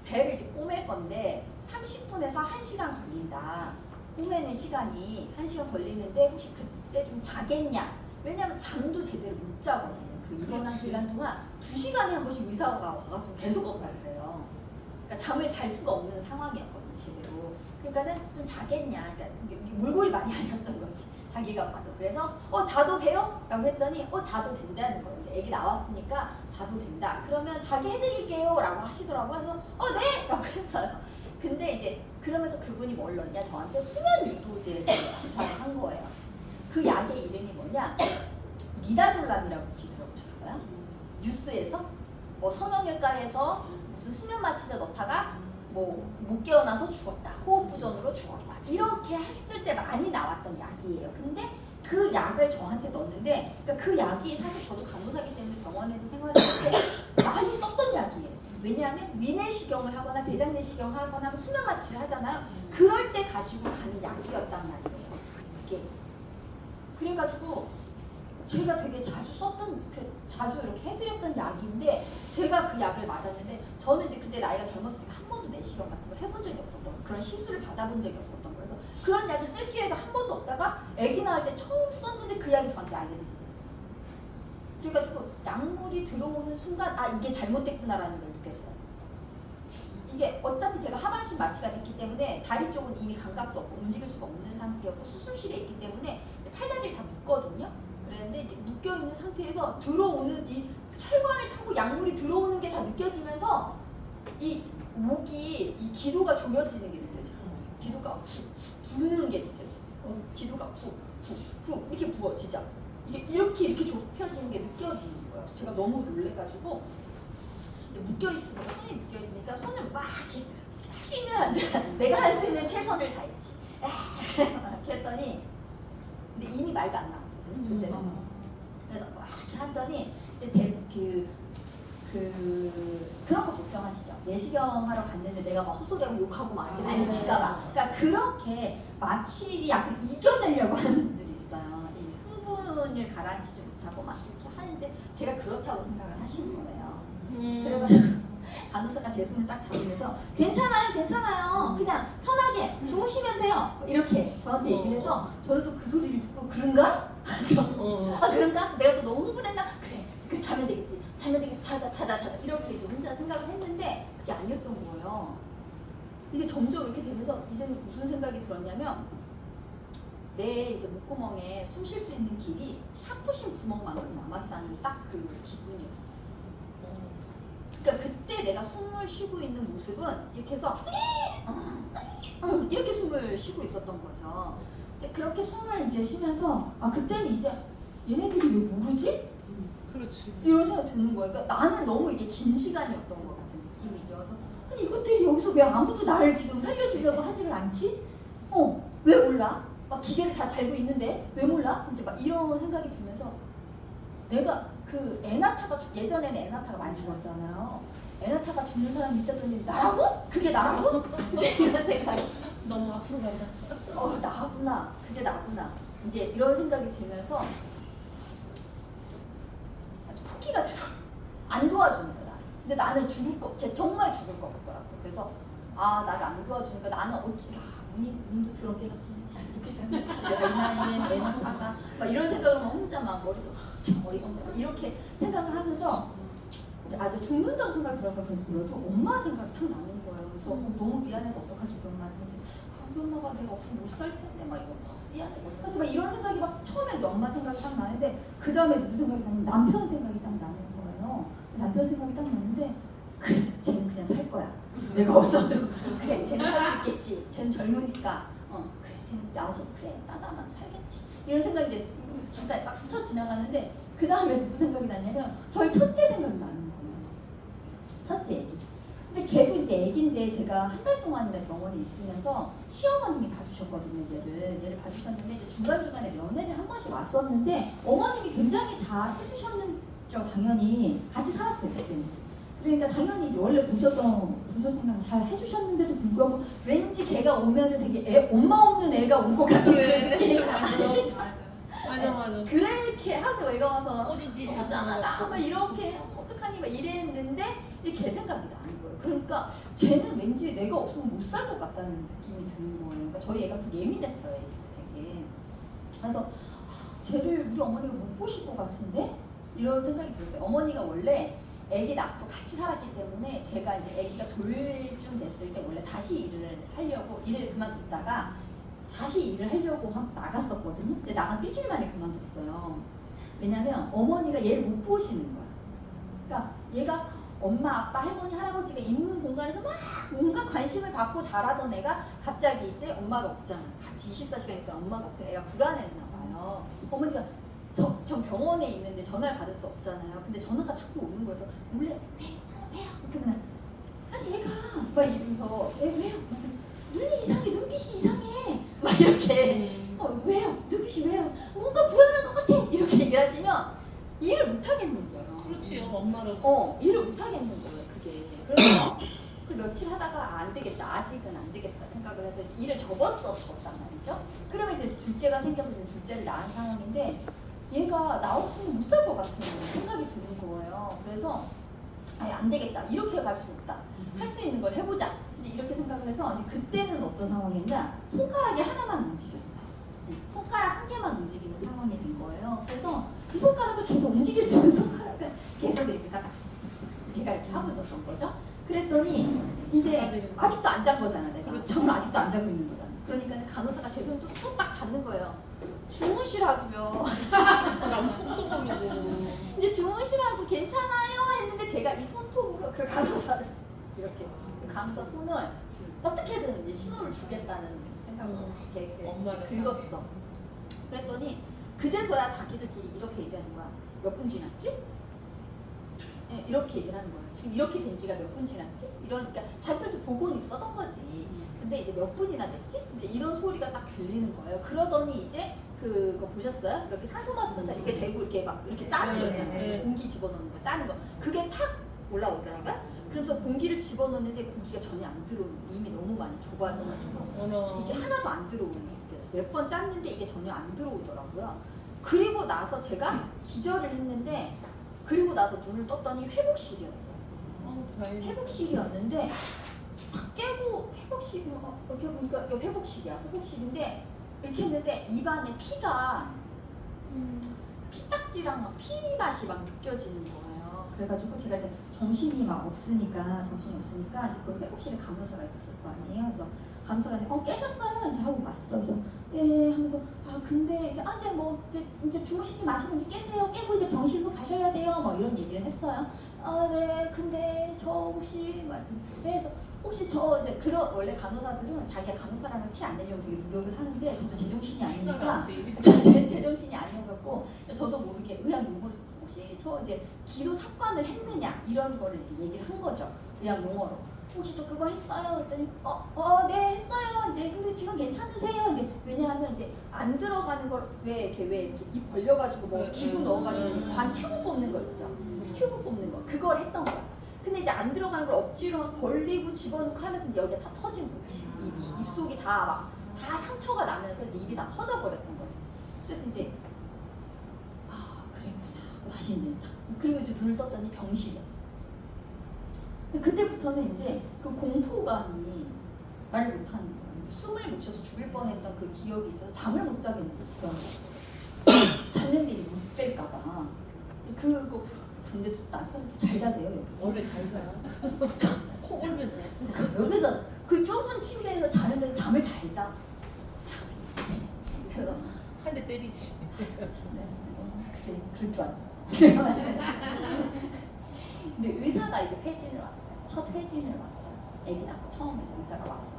배를 이제 꼬맬 건데 30분에서 1시간 걸린다. 꼬매는 시간이 1시간 걸리는데 혹시 그때 좀 자겠냐? 왜냐면 잠도 제대로 못 자거든요. 그 입원한 기간 동안 2시간에 한 번씩 의사가 와서 계속 검사를 해요. 그러니까 잠을 잘 수가 없는 상황이었거든요. 제대로. 그러니까는 좀 자겠냐? 그러니까 이게 몰골이 많이 아니었던 거지. 자기가 봐도. 그래서 자도 돼요? 라고 했더니 자도 된다는 거예요. 이제 애기 나왔으니까 자도 된다. 그러면 자기 해드릴게요 라고 하시더라고요. 그래서 네! 라고 했어요. 근데 이제 그러면서 그분이 뭘 넣냐? 저한테 수면 유도제를 주사를 한 거예요. 그 약의 이름이 뭐냐? 미다졸람이라고 혹시 들어보셨어요? 뉴스에서 뭐 성형외과에서 무슨 수면 마취제 넣다가 뭐 못 깨어나서 죽었다, 호흡 부전으로 죽었다 이렇게 했을 때 많이 나왔던 약이에요. 근데 그 약을 저한테 넣었는데 그러니까 그 약이 사실 저도 간호사기 때문에 병원에서 생활할 때 많이 썼던 약이에요. 왜냐하면 위내시경을 하거나 대장내시경을 하거나 하면 수면 마취를 하잖아요. 그럴 때 가지고 가는 약이었단 말이에요. 이게 그래가지고 제가 되게 자주 썼던 자주 이렇게 해드렸던 약인데 제가 그 약을 맞았는데 저는 이제 그때 나이가 젊었으니까 한 번도 내시경 같은 걸 해본 적이 없었던 거예요. 그런 시술을 받아본 적이 없었던 거예요. 그래서 그런 약을 쓸 기회가 한 번도 없다가 아기 낳을 때 처음 썼는데 그 약이 저한테 알레르기가 있어요. 그래가지고 약물이 들어오는 순간 이게 잘못됐구나라는 걸 느꼈어요. 이게 어차피 제가 하반신 마취가 됐기 때문에 다리 쪽은 이미 감각도 없고 움직일 수가 없는 상태였고 수술실에 있기 때문에 이제 팔다리를 다 묶거든요. 그랬는데 이제 묶여있는 상태에서 들어오는 이 혈관을 타고 약물이 들어오는 게 다 느껴지면서 이 목이 이 기도가 조여지는 게 느껴져요. 기도가 후 부는 게 느껴져요. 기도가 후 이렇게 부어 진짜 이게 이렇게 좁혀지는 게 느껴지는 거예요. 제가 너무 놀래가지고 묶여있으니까 손이 묶여있으니까 손을 막 이렇게 할 수 있는 내가 할 수 있는 최선을 다했지. 이렇게 했더니 근데 이미 말도 안 나왔거든요. 그때는. 그래서 막 이렇게 하더니 이제 그런 거 걱정하시죠. 내시경 하러 갔는데 내가 막 헛소리하고 욕하고 막 이렇게 될까봐. 그러니까 그렇게 마취 약을 이겨내려고 하는 분들이 있어요. 이 흥분을 가라앉히지 못하고 막 이렇게 하는데 제가 그렇다고 생각을 하시는 거예요. 그래가지고 간호사가 제 손을 딱 잡으면서 괜찮아요 그냥 편하게 주무시면 돼요 이렇게 저한테 얘기를 해서 저는 또 그 소리를 듣고 그런가? 그런가? 내가 또 너무 흥분했나? 그래 자면 되겠지 자자 이렇게 혼자 생각을 했는데 그게 아니었던 거예요. 이게 점점 이렇게 되면서 이제는 무슨 생각이 들었냐면 내 이제 목구멍에 숨 쉴 수 있는 길이 샤프신 구멍만큼 남았다는 딱 그 기분이었어. 그러니까 그때 내가 숨을 쉬고 있는 모습은 이렇게 해서 이렇게 숨을 쉬고 있었던 거죠. 근데 그렇게 숨을 이제 쉬면서 그때는 이제 얘네들이 왜 모르지? 그렇지. 이런 생각 드는 거예요. 그러니까 나는 너무 이게 긴 시간이었던 것 같은 느낌이죠. 그래서 아니 이것들이 여기서 왜 아무도 나를 지금 살려주려고 하지를 않지? 왜 몰라? 막 기계를 다 달고 있는데 왜 몰라? 이제 막 이런 생각이 들면서 내가 그 애나타가 예전에는 애나타가 많이 죽었잖아요. 애나타가 죽는 사람이 있다더니 나라고? 그게 나라고? 이제 이런 생각이 너무 앞으로 간다. 나구나. 그게 나구나. 이제 이런 생각이 들면서 아주 포기가 돼서 안 도와주는 거야. 근데 나는 정말 죽을 것 같더라고. 그래서 나를 안 도와주니까 나는 문도 들어게 이렇게 되면 내가 이 나이에 내신한다 막 이런 생각을 막 혼자 막 머리에서 참 어이가 없네 이렇게 생각을 하면서 아주 죽는다고 생각이 들어서 그런지 몰라도 엄마 생각이 탁 나는 거예요. 그래서 너무 미안해서 어떡하지 우리 엄마한테. 우리 엄마가 내가 없으면 못 살 텐데 막 이거 미안해서 어떡하지 막 이런 생각이 막 처음에 이제 엄마 생각이 딱 나는데 그 다음에 누구 생각이 나면 남편 생각이 딱 나는 거예요. 남편 생각이 딱 나는데 그래 쟤는 그냥 살 거야. 내가 없어도 그래 쟤는 살 수 있겠지. 쟤는 젊으니까 그래 쟤는 나 없어도 그래 나만 살겠지. 이런 생각이 이제 잠깐 딱 스쳐 지나가는데 그 다음에 누구 생각이 나냐면 저희 첫째 생각이 나는 거예요. 첫째 애기. 근데 걔도 이제 애기인데 제가 한 달 동안이나 병원에 있으면서 시어머님이 봐주셨거든요. 얘를 봐주셨는데 이제 중간중간에 면회를 한 번씩 왔었는데 어머님이 굉장히 잘 해주셨는죠. 당연히 같이 살았어요 그때는. 그러니까 당연히 이제 원래 보실 생각 잘 해주셨는데도 불구하고 왠지 걔가 오면은 되게 엄마 없는 애가 온 것 같은 느낌이 맞아. 그렇게 하고 애가 와서 어디지? 어쩌나 막 이렇게 어떡하니 막 이랬는데 걔 생각이 나는 거예요. 그러니까 쟤는 왠지 내가 없으면 못 살 것 같다는 느낌이 드는 거예요. 그러니까 저희 애가 좀 예민했어요 되게. 그래서 쟤를 우리 어머니가 못 보실 것 같은데 이런 생각이 들었어요. 어머니가 원래 애기 낳고 같이 살았기 때문에 제가 이제 애기가 돌쯤 됐을 때 원래 다시 일을 하려고 일을 그만뒀다가 다시 일을 하려고 나갔었거든요. 근데 나간 일주일 만에 그만뒀어요. 왜냐면 어머니가 얘를 못 보시는 거야. 그러니까 얘가 엄마, 아빠, 할머니, 할아버지가 있는 공간에서 막 온갖 관심을 받고 자라던 애가 갑자기 이제 엄마가 없잖아. 같이 24시간 있다 엄마가 없어요. 애가 불안했나 봐요. 어머니가 전 병원에 있는데 전화를 받을 수 없잖아요. 근데 전화가 자꾸 오는 거여서 몰래 왜요? 그러면 아니 얘가 막 이러면서 왜요? 눈이 이상해, 눈빛이 이상해 막 이렇게 왜요? 눈빛이 왜요? 뭔가 불안한 것 같아 이렇게 얘기를 하시면 일을 못 하겠는 거예요. 그렇지요 엄마로서. 일을 못 하겠는 거예요 그게. 그래서 그 며칠 하다가 안 되겠다, 아직은 안 되겠다 생각을 해서 일을 접었었단 말이죠. 그러면 이제 둘째가 생겨서 이제 둘째를 낳은 상황인데 얘가 나 없으면 못 살 것 같은 생각이 드는 거예요. 그래서 아예 안 되겠다. 이렇게 갈 수 없다. 할 수 있는 걸 해보자. 이제 이렇게 생각을 해서 이제 그때는 어떤 상황이었냐? 손가락이 하나만 움직였어요. 손가락 한 개만 움직이는 상황이 된 거예요. 그래서 그 손가락을 계속 움직일 수 있는 손가락을 계속 이렇게 제가 이렇게 하고 있었던 거죠. 그랬더니 이제 아직도 안 잔 거잖아 내가. 그렇죠. 저는 아직도 안 자고 있는 거잖아. 그러니까 간호사가 제 손을 또 딱 잡는 거예요. 주무시라고요. 남 손도검이고. 이제 주무시라고 괜찮아요 했는데 제가 이 손톱으로 그 간호사를 이렇게 그 간호사 손을 어떻게든 이제 신호를 주겠다는 생각으로 이렇게 엄마를 긁었어. 그랬더니 그제서야 자기들끼리 이렇게 얘기하는 거야. 몇 분 지났지? 네, 이렇게 얘기를 하는 거야. 지금 이렇게 된 지가 몇 분 지났지? 이러니까 자기들도 보고는 있었던 거지. 근데 이제 몇 분이나 됐지? 이제 이런 소리가 딱 들리는 거예요. 그러더니 이제 그거 보셨어요? 이렇게 산소 마스크에서 이렇게 대고 이렇게 막 이렇게 짜는 거 있잖아요. 네. 공기 집어넣는 거 짜는 거. 그게 탁 올라오더라고요. 그래서 공기를 집어넣는데 공기가 전혀 안 들어오는 거예요. 이미 너무 많이 좁아져가지고 이게 하나도 안 들어오는 거예요. 몇 번 짰는데 이게 전혀 안 들어오더라고요. 그리고 나서 제가 기절을 했는데 그리고 나서 눈을 떴더니 회복실이었어요. 다행이다. 회복실이었는데 탁 깨고 회복실이야. 이렇게 보니까 이거 회복실이야. 회복실인데 이렇게 했는데 입안에 피가 피딱지랑 막 피 맛이 막 느껴지는 거예요. 그래가지고 제가 이제 정신이 없으니까 이제 그 회복실에 간호사가 있었을 거 아니에요. 그래서 간호사가 이제 깨셨어요. 이제 하고 왔어. 그래서 예 하면서 근데 이제 이제 뭐 이제 주무시지 마시고 이제 깨세요. 깨고 이제 병실로 가셔야 돼요. 뭐 이런 얘기를 했어요. 네 근데 저 혹시 그래서 혹시 저 이제 그런 원래 간호사들은 자기가 간호사라는 티 안 내려고 되게 노력을 하는데 저도 제정신이 아니니까 제정신이 아니어갖고 저도 모르게 의학 용어를 써서 혹시 저 이제 기도 삽관을 했느냐 이런 거를 이제 얘기를 한 거죠. 의학 용어로. 혹시 저 그거 했어요? 그랬더니 네 했어요. 이제 근데 지금 괜찮으세요? 이제 왜냐하면 이제 안 들어가는 걸 왜 이렇게 입 벌려가지고 뭐 기구 넣어가지고 관 튜브 뽑는 거 있죠. 튜브 뽑는 거 그걸 했던 거야. 근데 이제 안 들어가는 걸 억지로 막 벌리고 집어넣고 하면서 이제 여기가 다 터진 거지. 입속이 다 상처가 나면서 이제 입이 다 터져버렸던 거지. 그래서 이제 그랬구나. 다시 이제 그리고 이제 눈을 떴더니 병실이었어. 그때부터는 이제 그 공포감이 말을 못하는 거야. 숨을 못 쉬어서 죽을 뻔했던 그 기억이 있어서 잠을 못 자겠는 거야. 잤는데 못 뺄까봐. 그거 근데 남편 잘 자대요. 여기. 원래 잘 자요. 코 골면 자요. 옆에서 그 좁은 침대에서 자는 데서 잠을 잘 자. 그래서 한 대 때리지. 그래, 그럴 줄 알았어. 근데 의사가 이제 회진을 왔어요. 첫 회진을 왔어요. 애기 낳고 처음 이제 의사가 왔어요.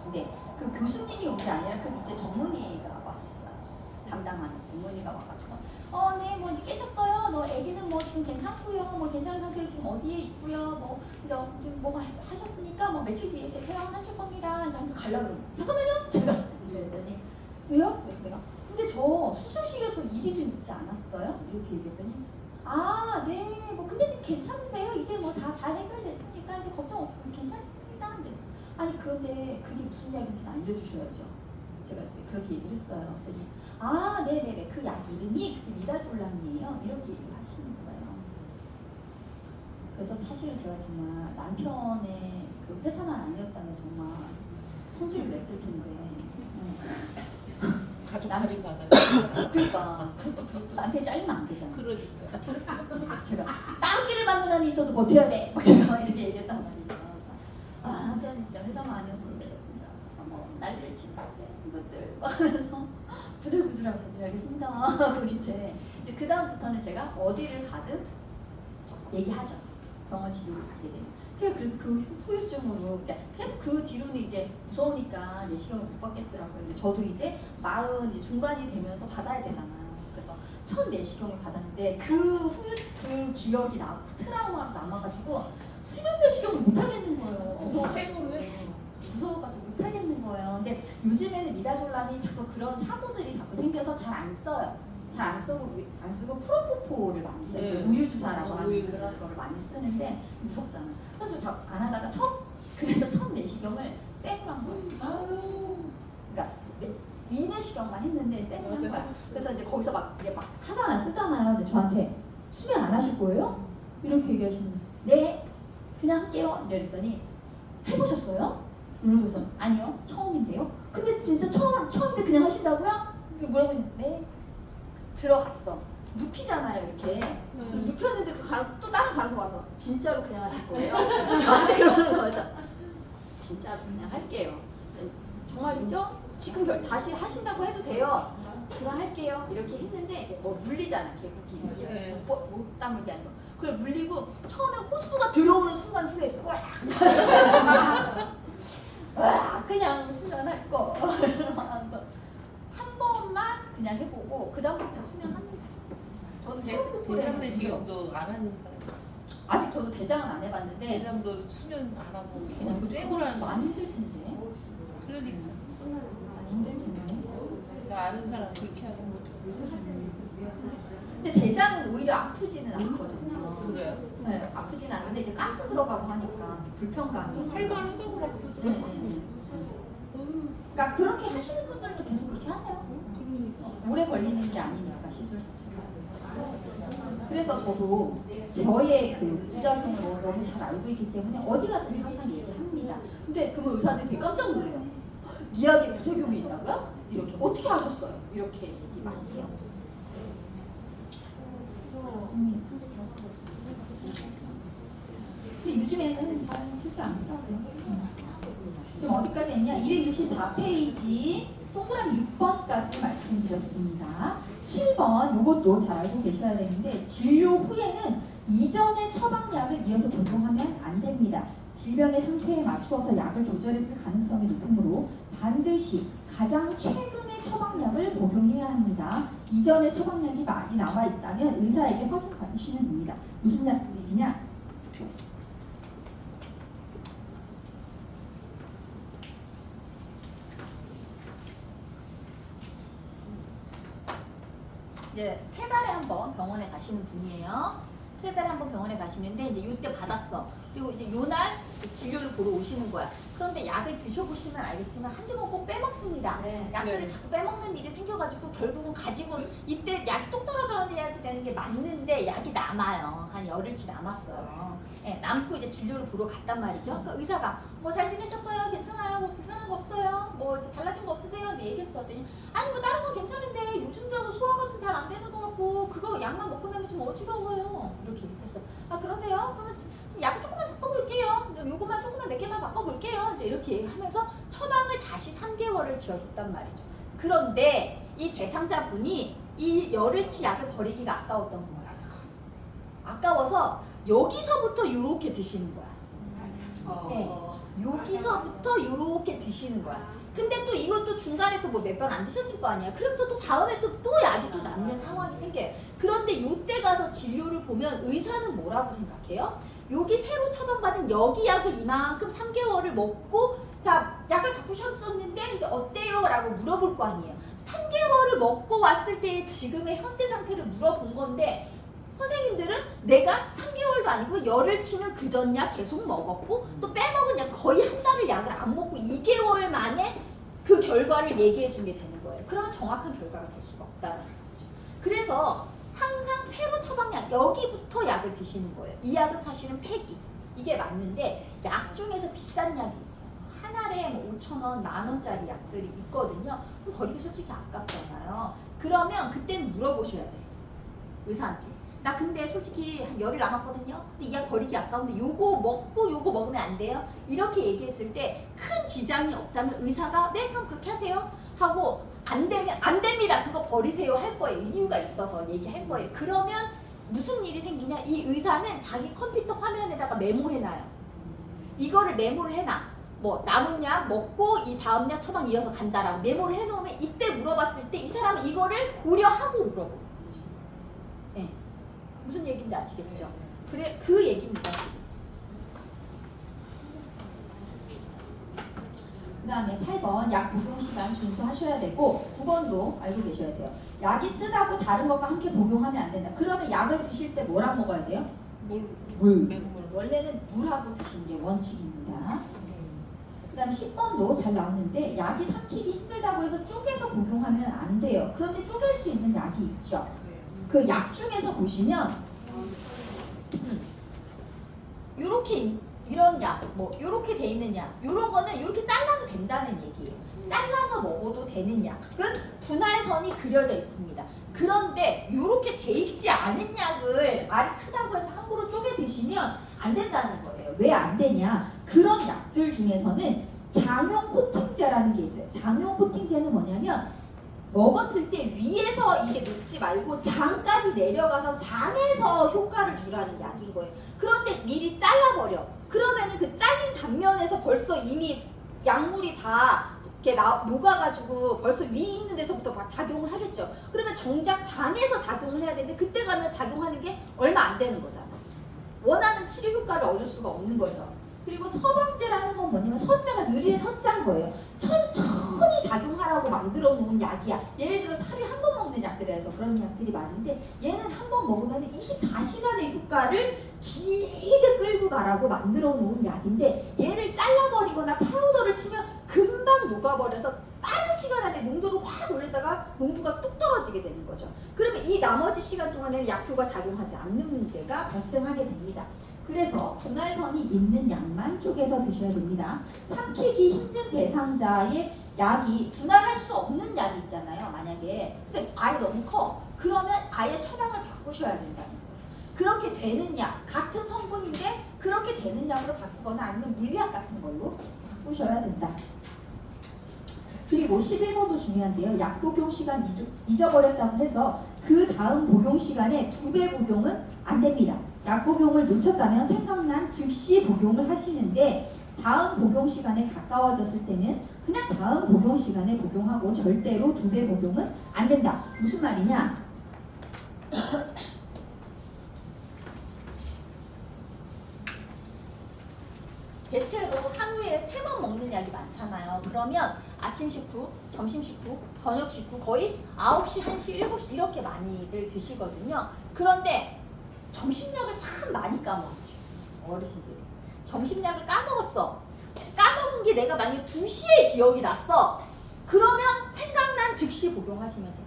근데 그 교수님이 온 게 아니라 그 밑에 전문의가 왔었어요. 담당하는 전문의가 와가지고 네, 뭐 이제 깨셨어요. 너 애기는 뭐 지금 괜찮고요. 뭐 괜찮은 상태로 지금 어디에 있고요. 뭐 이제 뭐 하셨으니까 뭐 며칠 뒤에 이제 퇴원하실 겁니다. 이제 아무튼 가려고 그러고 잠깐만요. 제가 이랬더니 왜요? 그래서 내가 근데 저 수술실에서 일이 좀 있지 않았어요? 이렇게 얘기했더니 네, 뭐 근데 지금 괜찮으세요? 이제 뭐 다 잘 해결됐으니까 이제 걱정 없고 괜찮습니다. 이제 아니 그런데 그게 무슨 약인지는 알려주셔야죠. 제가 이제 그렇게 얘기를 했어요. 그랬더니 네네네 그 약 이름이 그때 미다졸람이에요. 이렇게 얘기를 하시는 거예요. 그래서 사실은 제가 정말 남편의 그 회사만 아니었다면 정말 성질을 냈을 텐데 가족 남- 할인 받아요. 그러니까 그것도 남편이 잘리면 안 되잖아. 그러니까. 제가 따기를 받는 한이 있어도 버텨야 돼. 막 제가 이렇게 얘기했단 말이죠. 남편 진짜 회사만 아니었으면 내가 진짜 뭐 난리를 친다. 이것들 막 하면서 부들부들하고 네 알겠습니다. 하고 이제 그 다음부터는 제가 어디를 가든 얘기하죠. 병원 진료를 가게 되면. 제가 그래서 그 후유증으로 그러니까 계속 그 뒤로는 이제 무서우니까 내시경을 못 받겠더라고요. 근데 저도 이제 40 중반이 되면서 받아야 되잖아요. 그래서 첫 내시경을 받았는데 그 기억이 트라우마로 남아가지고 수면 내시경을 못 하겠는 거예요. 생으로 해? 무서워가지고 못 하겠는 거예요. 근데 요즘에는 미다졸람이 자꾸 그런 사고들이 자꾸 생겨서 잘 안 써요. 잘 안 쓰고 프로포폴을 많이 써요. 네. 우유주사라고 하는 우유주사. 그런 거를 많이 쓰는데 무섭잖아. 그래서 안 하다가 그래서 첫 내시경을 쌩으로 한 거예요. 그러니까 위내시경만 했는데 쌩으로 한 거야. 그래서 이제 거기서 막 하잖아 쓰잖아요. 근데 저한테 수면 안 하실 거예요? 이렇게 얘기하시면 네 그냥 할게요. 이제 그랬더니 해보셨어요? 그래서 아니요 처음인데요. 근데 진짜 처음인데 그냥 하신다고요? 뭐라고 네 들어갔어. 눕히잖아요 이렇게. 눕혔는데 또 다른 가르쳐 와서 진짜로 그냥 하실 거예요? 저한테 그러는 거죠. 진짜로 그냥 할게요. 정말이죠? 지금 다시 하신다고 해도 돼요. 그냥 할게요. 이렇게 했는데 이제 뭐 물리잖아 개구기 네. 못 다물게 하는 거. 그걸 물리고 처음에 호수가 들어오는 순간 후회했어. 와 그냥 수면할 거. 하면서 한 번만 그냥 해보고 그 다음부터 수면합니다. 저는 대장 내시경도 안 하는 사람이 있어. 아직 저도 대장은 안 해봤는데 대장도 수면 안 하고 그냥 생으로 하는 거. 많이 힘들 텐데. 그러니까 많이 힘들 텐데. 나 아는 사람 그렇게 하는 거. 근데 대장은 오히려 아프지는 않거든요. 그래요? 네, 아프지는 않은데 이제 가스 들어가고 하니까 불편감이. 할만하다고 막 네, 그러지. 네. 그러니까 그렇게 하시는 분들도 계속 그렇게 하세요. 그러니까. 오래 걸리는 게 아니니까 시술 자체가. 그래서 저도 저의 그 부작용을 너무 잘 알고 있기 때문에 어디 가든 항상 얘기합니다. 근데 그러면 의사들이 되게 깜짝 놀래요. 이야기에 부작용이 있다고요? 이렇게 어떻게 하셨어요? 이렇게 얘기 많이 해요. 그렇습니다. 근데 요즘에는 잘 쓰지 않더라고요. 지금 어디까지 했냐? 264페이지 동그라미 6번까지 말씀드렸습니다. 7번 이것도 잘 알고 계셔야 되는데 진료 후에는 이전의 처방약을 이어서 복용하면 안 됩니다. 질병의 상태에 맞추어서 약을 조절했을 가능성이 높으므로 반드시 가장 최근의 처방약을 복용해야 합니다. 이전의 처방약이 많이 남아있다면 의사에게 확인 받으시면 됩니다. 무슨 약들이냐? 이제 3달에 한 번 병원에 가시는 분이에요. 3달에 한 번 병원에 가시는데 이제 요때 받았어. 그리고 이제 요날 진료를 보러 오시는 거야. 그런데 약을 드셔보시면 알겠지만 한두 번 꼭 빼먹습니다. 약들을 네. 자꾸 빼먹는 일이 생겨가지고 결국은 가지고 이때 약이 똑 떨어져야지 되는 게 맞는데 약이 남아요. 한 열흘치 남았어요. 예, 남고 이제 진료를 보러 갔단 말이죠. 그러니까 의사가 뭐 잘 지내셨어요? 괜찮아요? 뭐 불편한 거 없어요? 뭐 이제 달라진 거 없으세요? 이제 얘기했었더니 아니 뭐 다른 건 괜찮은데 요즘 들어서 소화가 좀 잘 안 되는 것 같고 그거 약만 먹고 나면 좀 어지러워요. 이렇게 있어. 아 그러세요? 그러면 약을 조금만 바꿔볼게요. 요것만 조금만 몇 개만 바꿔볼게요. 이제 이렇게 하면서 처방을 다시 3개월을 지어줬단 말이죠. 그런데 이 대상자 분이 이 열흘치 약을 버리기가 아까웠던 거야. 아까워서 여기서부터 요렇게 드시는 거야. 네. 여기서부터 요렇게 드시는 거야. 근데 또 이것도 중간에 또 뭐 몇 번 안 드셨을 거 아니야. 그러면서 또 다음에 또 약이 또 남는 상황이 생겨요. 그런데 요때 가서 진료를 보면 의사는 뭐라고 생각해요? 여기 새로 처방받은 여기 약을 이만큼 3개월을 먹고 자 약을 바꾸셨었는데 이제 어때요? 라고 물어볼 거 아니에요. 3개월을 먹고 왔을 때의 지금의 현재 상태를 물어본 건데 선생님들은 내가 3개월도 아니고 열흘치는 그 전 약 계속 먹었고 또 빼먹은 약 거의 한 달을 약을 안 먹고 2개월 만에 그 결과를 얘기해 준 게 되는 거예요. 그러면 정확한 결과가 될 수가 없다는 거죠. 그래서 항상 새로 처방약 여기부터 약을 드시는 거예요. 이 약은 사실은 폐기 이게 맞는데 약 중에서 비싼 약이 있어요. 한 알에 뭐 5,000원, 10,000원짜리 약들이 있거든요. 그럼 버리기 솔직히 아깝잖아요. 그러면 그때는 물어보셔야 돼요. 의사한테. 나 근데 솔직히 한 열흘 남았거든요. 근데 이 약 버리기 아까운데 요거 먹고 요거 먹으면 안 돼요? 이렇게 얘기했을 때 큰 지장이 없다면 의사가 네 그럼 그렇게 하세요 하고 안 되면 안 됩니다. 그거 버리세요 할 거예요. 이유가 있어서 얘기할 거예요. 그러면 무슨 일이 생기냐? 이 의사는 자기 컴퓨터 화면에다가 메모해놔요. 이거를 메모를 해놔. 뭐 남은 약 먹고 이 다음 약 처방 이어서 간다라고 메모를 해놓으면 이때 물어봤을 때 이 사람은 이거를 고려하고 물어보는 거지. 네. 무슨 얘기인지 아시겠죠? 그래 그 얘기입니다. 그 다음에 8번 약 복용 시간 준수하셔야 되고 9번도 알고 계셔야 돼요. 약이 쓰다고 다른 것과 함께 복용하면 안 된다. 그러면 약을 드실 때 뭐랑 먹어야 돼요? 물. 원래는 물하고 드시는 게 원칙입니다. 그 다음에 10번도 잘 나오는데 약이 삼키기 힘들다고 해서 쪼개서 복용하면 안 돼요. 그런데 쪼갤 수 있는 약이 있죠. 그 약 중에서 보시면 요렇게 이런 약, 뭐 요렇게 돼 있는 약, 요런 거는 요렇게 잘라도 된다는 얘기예요. 잘라서 먹어도 되는 약은 분할선이 그려져 있습니다. 그런데 요렇게 돼 있지 않은 약을 알이 크다고 해서 함부로 쪼개 드시면 안 된다는 거예요. 왜 안 되냐? 그런 약들 중에서는 장용 코팅제라는 게 있어요. 장용 코팅제는 뭐냐면 먹었을 때 위에서 이게 녹지 말고 장까지 내려가서 장에서 효과를 주라는 약인 거예요. 그런데 미리 잘라버려. 그러면은 그 잘린 단면에서 벌써 이미 약물이 다 이렇게 녹아가지고 벌써 위에 있는 데서부터 막 작용을 하겠죠. 그러면 정작 장에서 작용을 해야 되는데 그때 가면 작용하는 게 얼마 안 되는 거잖아. 원하는 치료 효과를 얻을 수가 없는 거죠. 그리고 서방제라는 건 뭐냐면 서자가 느리의 서자인 거예요. 천천히 작용하라고 만들어 놓은 약이야. 예를 들어 하루에 한 번 먹는 약들에서 그런 약들이 많은데 얘는 한 번 먹으면 24시간의 효과를 길게 끌고 가라고 만들어 놓은 약인데 얘를 잘라버리거나 파우더를 치면 금방 녹아버려서 빠른 시간 안에 농도를 확 올리다가 농도가 뚝 떨어지게 되는 거죠. 그러면 이 나머지 시간 동안에는 약효가 작용하지 않는 문제가 발생하게 됩니다. 그래서 분할선이 있는 약만 쪼개서 드셔야 됩니다. 삼키기 힘든 대상자의 약이 분할할 수 없는 약이 있잖아요. 만약에 근데 아예 너무 커. 그러면 아예 처방을 바꾸셔야 된다는 거예요. 그렇게 되는 약, 같은 성분인데 그렇게 되는 약으로 바꾸거나 아니면 물약 같은 걸로 바꾸셔야 된다. 그리고 11번도 중요한데요. 약 복용 시간 잊어버렸다고 해서 그 다음 복용 시간에 2배 복용은 안 됩니다. 약 복용을 놓쳤다면 생각난 즉시 복용을 하시는데 다음 복용 시간에 가까워졌을 때는 그냥 다음 복용 시간에 복용하고 절대로 2배 복용은 안 된다. 무슨 말이냐? 대체로 하루에 3번 먹는 약이 많잖아요. 그러면 아침 식후, 점심 식후, 저녁 식후 거의 9시, 1시, 7시 이렇게 많이들 드시거든요. 그런데 점심약을 참 많이 까먹죠. 어르신들이. 점심약을 까먹었어. 까먹은 게 내가 만약에 2시에 기억이 났어. 그러면 생각난 즉시 복용하시면 됩니다.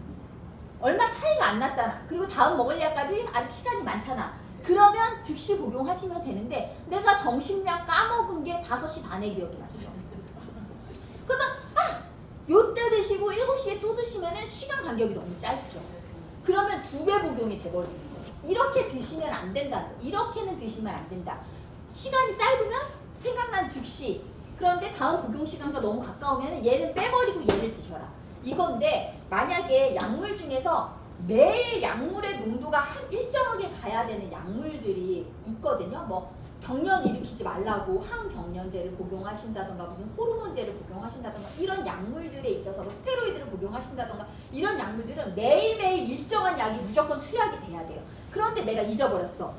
얼마 차이가 안 났잖아. 그리고 다음 먹을 약까지 아직 시간이 많잖아. 그러면 즉시 복용하시면 되는데 내가 점심약 까먹은 게 5시 반에 기억이 났어. 그러면 요때 드시고 7시에 또 드시면 시간 간격이 너무 짧죠. 그러면 2배 복용이 돼버리는 거예요. 이렇게 드시면 안 된다. 이렇게는 드시면 안 된다. 시간이 짧으면 생각난 즉시. 그런데 다음 복용 시간과 너무 가까우면 얘는 빼버리고 얘를 드셔라. 이건데 만약에 약물 중에서 매일 약물의 농도가 한 일정하게 가야 되는 약물들이 있거든요. 뭐 경련 일으키지 말라고 항경련제를 복용하신다던가 무슨 호르몬제를 복용하신다던가 이런 약물들에 있어서 뭐 스테로이드를 복용하신다던가 이런 약물들은 매일매일 일정한 약이 무조건 투약이 돼야 돼요. 그런데 내가 잊어버렸어.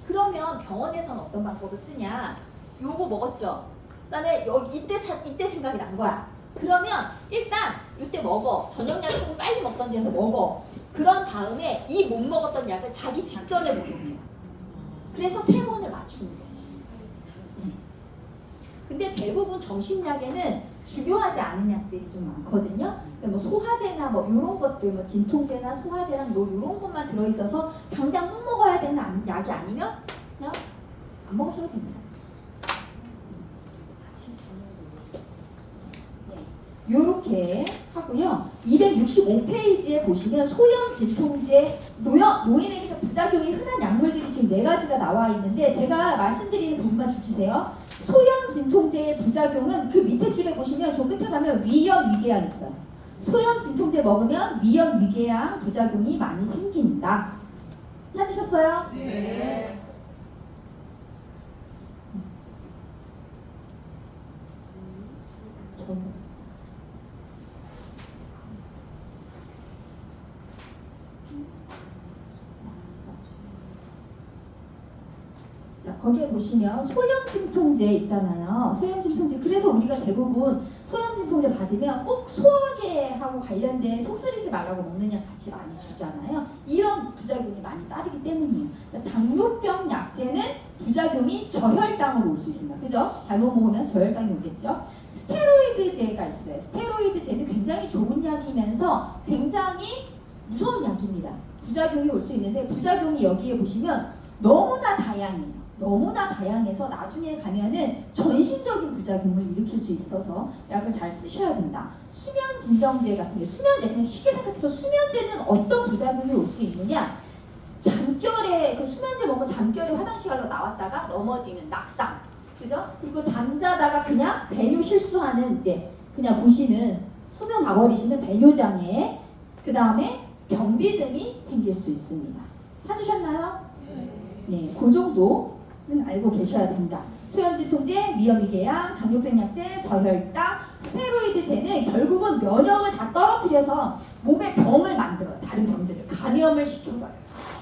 그러면 병원에서는 어떤 방법을 쓰냐? 요거 먹었죠? 그다음에 이때 생각이 난 거야. 그러면 일단 이때 먹어. 저녁약을 조금 빨리 먹던지 해서 먹어. 그런 다음에 이 못 먹었던 약을 자기 직전에 복용해요. 그래서 3번을 맞추는 거지. 근데 대부분 점심약에는 중요하지 않은 약들이 좀 많거든요. 뭐 소화제나 뭐 이런 것들, 뭐 진통제나 소화제랑 뭐 이런 것만 들어있어서 당장 꼭 먹어야 되는 약이 아니면 그냥 안 먹으셔도 됩니다. 요렇게 하고요. 265페이지에 보시면 소염 진통제, 노인에게서 부작용이 흔한 약물들이 지금 4가지가 나와 있는데 제가 말씀드리는 부분만 주세요. 소염 진통제의 부작용은 그 밑에 줄에 보시면 저 끝에 가면 위염, 위궤양 있어요. 소염 진통제 먹으면 위염, 위궤양 부작용이 많이 생긴다. 찾으셨어요? 네. 자, 거기에 보시면 소염 진통제 있잖아요. 소염 진통제. 그래서 우리가 대부분 소염 진통제 받으면 꼭 소화계하고 관련된 속 쓰리지 말라고 먹는 약 같이 많이 주잖아요. 이런 부작용이 많이 따르기 때문이에요. 자, 당뇨병 약제는 부작용이 저혈당으로 올 수 있습니다. 그죠? 잘못 먹으면 저혈당이 오겠죠? 스테로이드제가 있어요. 스테로이드제는 굉장히 좋은 약이면서 굉장히 무서운 약입니다. 부작용이 올 수 있는데 부작용이 여기에 보시면 너무나 다양해요. 너무나 다양해서 나중에 가면은 전신적인 부작용을 일으킬 수 있어서 약을 잘 쓰셔야 된다. 수면 진정제 같은 게 수면제, 그냥 쉽게 생각해서 수면제는 어떤 부작용이 올 수 있느냐? 잠결에 그 수면제 먹고 잠결에 화장실 가러 나왔다가 넘어지는 낙상, 그죠? 그리고 잠자다가 그냥 배뇨 실수하는 이제 그냥 보시는 소변 가버리시는 배뇨 장애, 그 다음에 변비등이 생길 수 있습니다. 찾으셨나요? 네, 그 정도는 알고 계셔야 됩니다. 소염진통제, 위염위궤양, 당뇨병 약제, 저혈당, 스테로이드제는 결국은 면역을 다 떨어뜨려서 몸에 병을 만들어요. 다른 병들을 감염을 시켜버려요.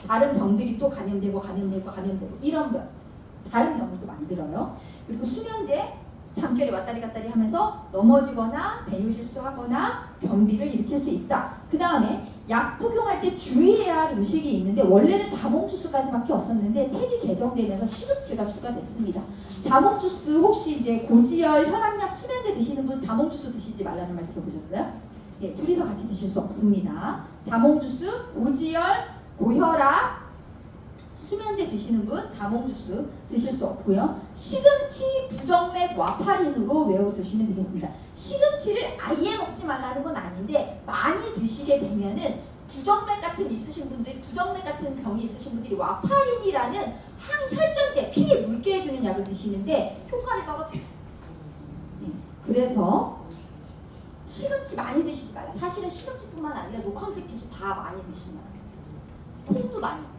다른 병들이 또 감염되고 이런 병, 다른 병을 또 만들어요. 그리고 수면제, 잠결에 왔다리 갔다리 하면서 넘어지거나 배뇨 실수하거나 변비를 일으킬 수 있다. 그 다음에 약 복용할 때 주의해야 할 음식이 있는데 원래는 자몽주스까지밖에 없었는데 책이 개정되면서 시금치가 추가됐습니다. 자몽주스 혹시 이제 고지혈, 혈압약, 수면제 드시는 분 자몽주스 드시지 말라는 말 들어보셨어요? 예, 둘이서 같이 드실 수 없습니다. 자몽주스, 고지혈, 고혈압, 수면제 드시는 분 자몽주스 드실 수 없고요. 시금치, 부정맥, 와파린으로 외워두시면 되겠습니다. 시금치를 아예 먹지 말라는 건 아닌데 많이 드시게 되면은 부정맥 같은 있으신 분들, 부정맥 같은 병이 있으신 분들이 와파린이라는 항혈전제, 피를 묽게 해주는 약을 드시는데 효과를 떨어뜨려요. 그래서 시금치 많이 드시지 말라. 사실은 시금치뿐만 아니라 녹황색 채소 다 많이 드시면 콩도 많이 드셔요.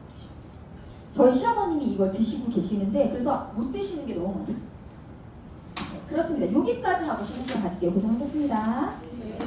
저희 시어머님이 이걸 드시고 계시는데 그래서 못 드시는 게 너무 많아요. 네, 그렇습니다. 여기까지 하고 쉬는 시간 가질게요. 고생하셨습니다. 네.